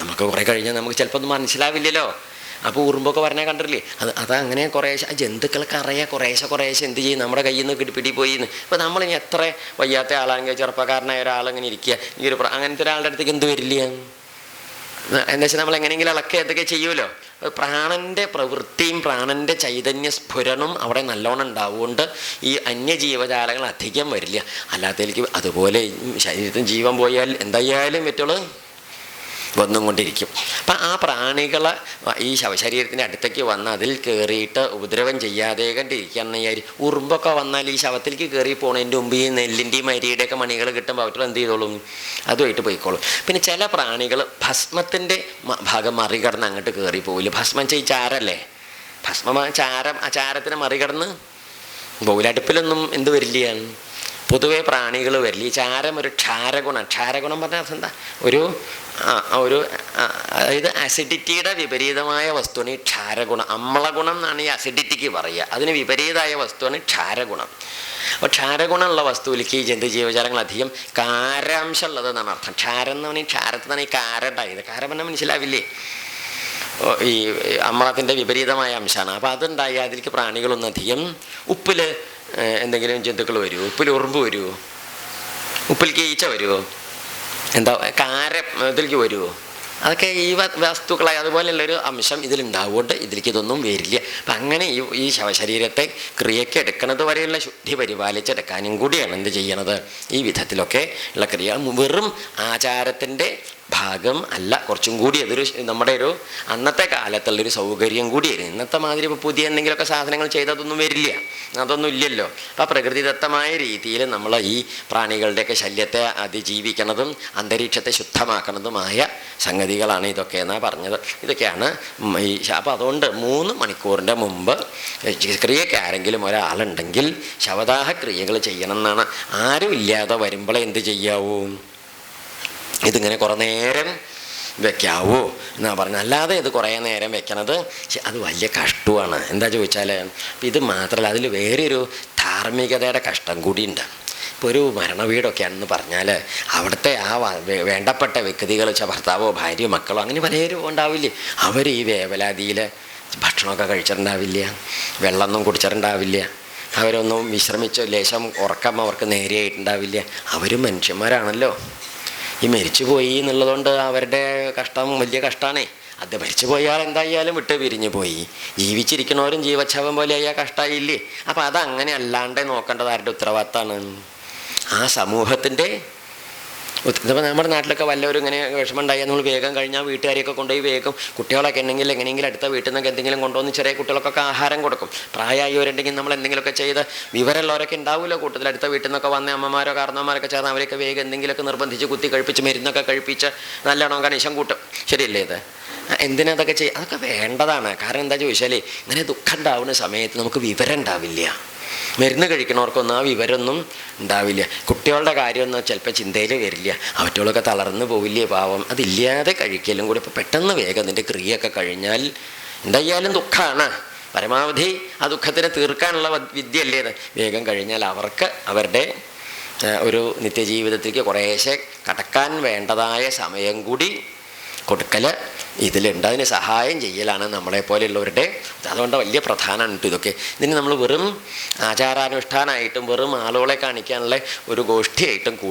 നമുക്ക് കുറേ കഴിഞ്ഞാൽ നമുക്ക് ചിലപ്പോൾ ഒന്നും മനസ്സിലാവില്ലല്ലോ. അപ്പോൾ ഉറുമ്പൊക്കെ പറഞ്ഞാൽ കണ്ടിട്ടില്ലേ? അതങ്ങനെ കുറേശ്ശെ ജന്തുക്കൾക്ക് അറിയാം. കുറേശ്ശെ എന്ത് ചെയ്യും? നമ്മുടെ കയ്യിൽ നിന്ന് പിടിപോയി എന്ന്. ഇപ്പോൾ നമ്മളിനി എത്ര വയ്യാത്ത ആളാണെങ്കിൽ ചെറുപ്പക്കാരനായ ഒരാളിങ്ങനെ ഇരിക്കുക, ഈ ഒരു അങ്ങനത്തെ ഒരാളുടെ അടുത്തേക്ക് എന്ത് വരില്ല? എന്താ വെച്ചാൽ നമ്മൾ എങ്ങനെയെങ്കിലും ഇളക്കുക എന്തൊക്കെ ചെയ്യുമല്ലോ. പ്രാണൻ്റെ പ്രവൃത്തിയും പ്രാണൻ്റെ ചൈതന്യ സ്ഫുരണം അവിടെ നല്ലോണം ഉണ്ടാവുകൊണ്ട് ഈ അന്യജീവജാലങ്ങൾ അധികം വരില്ല. അല്ലാത്തതിലേക്ക് അതുപോലെ ശരീരത്തിന് ജീവൻ പോയാൽ എന്തായാലും പറ്റുള്ളൂ വന്നും കൊണ്ടിരിക്കും. അപ്പം ആ പ്രാണികളെ ഈ ശവശരീരത്തിൻ്റെ അടുത്തേക്ക് വന്ന് അതിൽ കയറിയിട്ട് ഉപദ്രവം ചെയ്യാതെ കണ്ടിരിക്കുകയെന്ന് വിചാരിക്കും. ഉറുമ്പൊക്കെ വന്നാൽ ഈ ശവത്തിലേക്ക് കയറി പോണതിൻ്റെ മുമ്പ് ഈ നെല്ലിൻ്റെയും അരിയുടെയൊക്കെ മണികൾ കിട്ടുമ്പോൾ അവറ്റകൾ എന്ത് ചെയ്തോളും? അതുമായിട്ട് പോയിക്കോളും. പിന്നെ ചില പ്രാണികൾ ഭസ്മത്തിൻ്റെ ഭാഗം മറികടന്ന് അങ്ങോട്ട് കയറി പോവില്ല. ഭസ്മം ചാരല്ലേ, ഭസ്മ ചാരം, ആ ചാരത്തിനെ മറികടന്ന് പോവില്ല. അടുപ്പിലൊന്നും എന്ത് വരില്ല, പൊതുവെ പ്രാണികൾ വരില്ല. ഈ ചാരം ഒരു ക്ഷാരഗുണം. ക്ഷാരഗുണം പറഞ്ഞാൽ അർത്ഥം എന്താ? ഒരു അതായത് അസിഡിറ്റിയുടെ വിപരീതമായ വസ്തുവാണ് ഈ ക്ഷാരഗുണം. അമ്ലഗുണം എന്നാണ് ഈ അസിഡിറ്റിക്ക് പറയുക. അതിന് വിപരീതമായ വസ്തുവാണ് ക്ഷാരഗുണം. അപ്പോൾ ക്ഷാരഗുണമുള്ള വസ്തുവിലേക്ക് ഈ ജന്തുജീവജാലങ്ങൾ അധികം കാരാംശം ഉള്ളതെന്നാണ് അർത്ഥം. ക്ഷാരം എന്ന് പറഞ്ഞാൽ ക്ഷാരത്തിൽ നിന്നാണ് ഈ കാരം ഉണ്ടായത്. കാരം പറഞ്ഞാൽ മനസ്സിലാവില്ലേ? ഈ അമ്ലത്തിൻ്റെ വിപരീതമായ അംശമാണ്. അപ്പോൾ അതുണ്ടായി അതിലേക്ക് പ്രാണികളൊന്നും അധികം. ഉപ്പിൽ എന്തെങ്കിലും ജന്തുക്കൾ വരുമോ? ഉപ്പിൽ ഉറുമ്പ് വരുമോ? ഉപ്പിലേക്ക് ഈച്ച വരുമോ? എന്താ ഇതിലേക്ക് വരുമോ? അതൊക്കെ ഈ വസ്തുക്കളായി അതുപോലെയുള്ളൊരു അംശം ഇതിലുണ്ടാവുകൊണ്ട് ഇതിലേക്ക് ഇതൊന്നും വരില്ല. അപ്പം അങ്ങനെ ഈ ശവശരീരത്തെ ക്രിയയ്ക്ക് എടുക്കുന്നത് വരെയുള്ള ശുദ്ധി പരിപാലിച്ചെടുക്കാനും കൂടിയാണ് എന്ത് ചെയ്യണത്? ഈ വിധത്തിലൊക്കെ ഉള്ള ക്രിയ. വെറും ആചാരത്തിൻ്റെ ഭാഗം അല്ല, കുറച്ചും കൂടി അതൊരു നമ്മുടെ ഒരു അന്നത്തെ കാലത്തുള്ളൊരു സൗകര്യം കൂടിയായിരുന്നു. ഇന്നത്തെ മാതിരി ഇപ്പോൾ പുതിയ എന്തെങ്കിലുമൊക്കെ സാധനങ്ങൾ ചെയ്തതൊന്നും വരില്ല, അതൊന്നും ഇല്ലല്ലോ. അപ്പോൾ പ്രകൃതിദത്തമായ രീതിയിൽ നമ്മൾ ഈ പ്രാണികളുടെയൊക്കെ ശല്യത്തെ അതിജീവിക്കുന്നതും അന്തരീക്ഷത്തെ ശുദ്ധമാക്കുന്നതുമായ സംഗതികളാണ് ഇതൊക്കെ എന്നാണ് പറഞ്ഞത്. ഇതൊക്കെയാണ് ഈ. അപ്പോൾ അതുകൊണ്ട് 3 മണിക്കൂറിൻ്റെ മുമ്പ് ക്രിയയ്ക്ക് ആരെങ്കിലും ഒരാളുണ്ടെങ്കിൽ ശവദാഹ ക്രിയകൾ ചെയ്യണം എന്നാണ്. ആരും ഇല്ലാതെ വരുമ്പോഴേ എന്ത് ചെയ്യാവൂ? ഇതിങ്ങനെ കുറേ നേരം വെക്കാവോ എന്നാ പറഞ്ഞത്. അല്ലാതെ ഇത് കുറേ നേരം വെക്കണത് അത് വലിയ കഷ്ടമാണ്. എന്താ ചോദിച്ചാൽ ഇത് മാത്രമല്ല, അതിൽ വേറൊരു ധാർമ്മികതയുടെ കഷ്ടം കൂടിയുണ്ട്. ഇപ്പോൾ ഒരു മരണ വീടൊക്കെയാണെന്ന് പറഞ്ഞാൽ അവിടുത്തെ ആ വേണ്ടപ്പെട്ട വ്യക്തികൾ, ഭർത്താവോ ഭാര്യയോ മക്കളോ അങ്ങനെ പലരും ഉണ്ടാവില്ലേ, അവർ ഈ വേവലാതിയിൽ ഭക്ഷണമൊക്കെ കഴിച്ചിട്ടുണ്ടാവില്ല, വെള്ളമൊന്നും കുടിച്ചിട്ടുണ്ടാവില്ല, അവരൊന്നും വിശ്രമിച്ചോ ലേശം ഉറക്കം അവർക്ക് നേരെയായിട്ടുണ്ടാവില്ല. അവരും മനുഷ്യന്മാരാണല്ലോ. ഈ മരിച്ചു പോയി എന്നുള്ളതുകൊണ്ട് അവരുടെ കഷ്ടം വലിയ കഷ്ടമാണേ. അത് മരിച്ചു പോയാൽ എന്തായാലും വിട്ട് പിരിഞ്ഞു പോയി. ജീവിച്ചിരിക്കുന്നവരും ജീവച്ഛവം പോലെ ആയാൽ കഷ്ടമായില്ലേ. അപ്പം അതങ്ങനെ അല്ലാണ്ട് നോക്കേണ്ടത് ആരുടെ ഉത്തരവാദിത്തമാണ്? ആ സമൂഹത്തിൻ്റെ. ഇപ്പോൾ നമ്മുടെ നാട്ടിലൊക്കെ വല്ലവരും ഇങ്ങനെ വിഷമം ഉണ്ടായാൽ നമ്മൾ വേഗം കഴിഞ്ഞാൽ വീട്ടുകാരെയൊക്കെ കൊണ്ടുപോയി വേഗം കുട്ടികളൊക്കെ ഉണ്ടെങ്കിൽ എങ്ങനെയെങ്കിലും അടുത്ത വീട്ടിൽ നിന്നൊക്കെ എന്തെങ്കിലും കൊണ്ടുവന്ന് ചെറിയ കുട്ടികൾക്കൊക്കെ ആഹാരം കൊടുക്കും. പ്രായമായവരുണ്ടെങ്കിൽ നമ്മൾ എന്തെങ്കിലുമൊക്കെ ചെയ്ത്, വിവരമുള്ളവരൊക്കെ ഉണ്ടാവില്ല കൂട്ടത്തിൽ, അടുത്ത വീട്ടിൽ നിന്നൊക്കെ വന്ന അമ്മമാരോ കാരണവന്മാരൊക്കെ ചേർന്ന് അവരൊക്കെ വേഗം എന്തെങ്കിലുമൊക്കെ നിർബന്ധിച്ച് കുത്തി കഴിപ്പിച്ച് മരുന്നൊക്കെ കഴിപ്പിച്ച് നല്ലോണം കണിശം കൂട്ടും. ശരിയല്ലേ? ഇത് എന്തിനാ അതൊക്കെ ചെയ്യുക? അതൊക്കെ വേണ്ടതാണ്. കാരണം എന്താ ചോദിച്ചാൽ ഇങ്ങനെ ദുഃഖം ഉണ്ടാവുന്ന സമയത്ത് നമുക്ക് വിവരം ഉണ്ടാവില്ല. മരുന്ന് കഴിക്കണവർക്കൊന്നും ആ വിവരമൊന്നും ഉണ്ടാവില്ല. കുട്ടികളുടെ കാര്യമൊന്നും ചിലപ്പോൾ ചിന്തയിൽ വരില്ല. അവറ്റകളൊക്കെ തളർന്ന് പോവില്ലേ പാവം. അതില്ലാതെ കഴിക്കലും കൂടി ഇപ്പോൾ പെട്ടെന്ന് വേഗം അതിൻ്റെ ക്രിയയൊക്കെ കഴിഞ്ഞാൽ എന്തായാലും ദുഃഖമാണ്. പരമാവധി ആ ദുഃഖത്തിനെ തീർക്കാനുള്ള വിദ്യയല്ലേ ഇത്. വേഗം കഴിഞ്ഞാൽ അവർക്ക് അവരുടെ ഒരു നിത്യജീവിതത്തിലേക്ക് കുറേശ്ശെ കടക്കാൻ വേണ്ടതായ സമയം കൂടി കൊടുക്കൽ ഇതിലുണ്ട്. അതിന് സഹായം ചെയ്യലാണ് നമ്മളെപ്പോലെയുള്ളവരുടെ. അതുകൊണ്ട് വലിയ പ്രധാനമാണ് ഇതൊക്കെ. ഇതിന് നമ്മൾ വെറും ആചാരാനുഷ്ഠാനമായിട്ടും വെറും ആളുകളെ കാണിക്കാനുള്ള ഒരു ഗോഷ്ഠിയായിട്ടും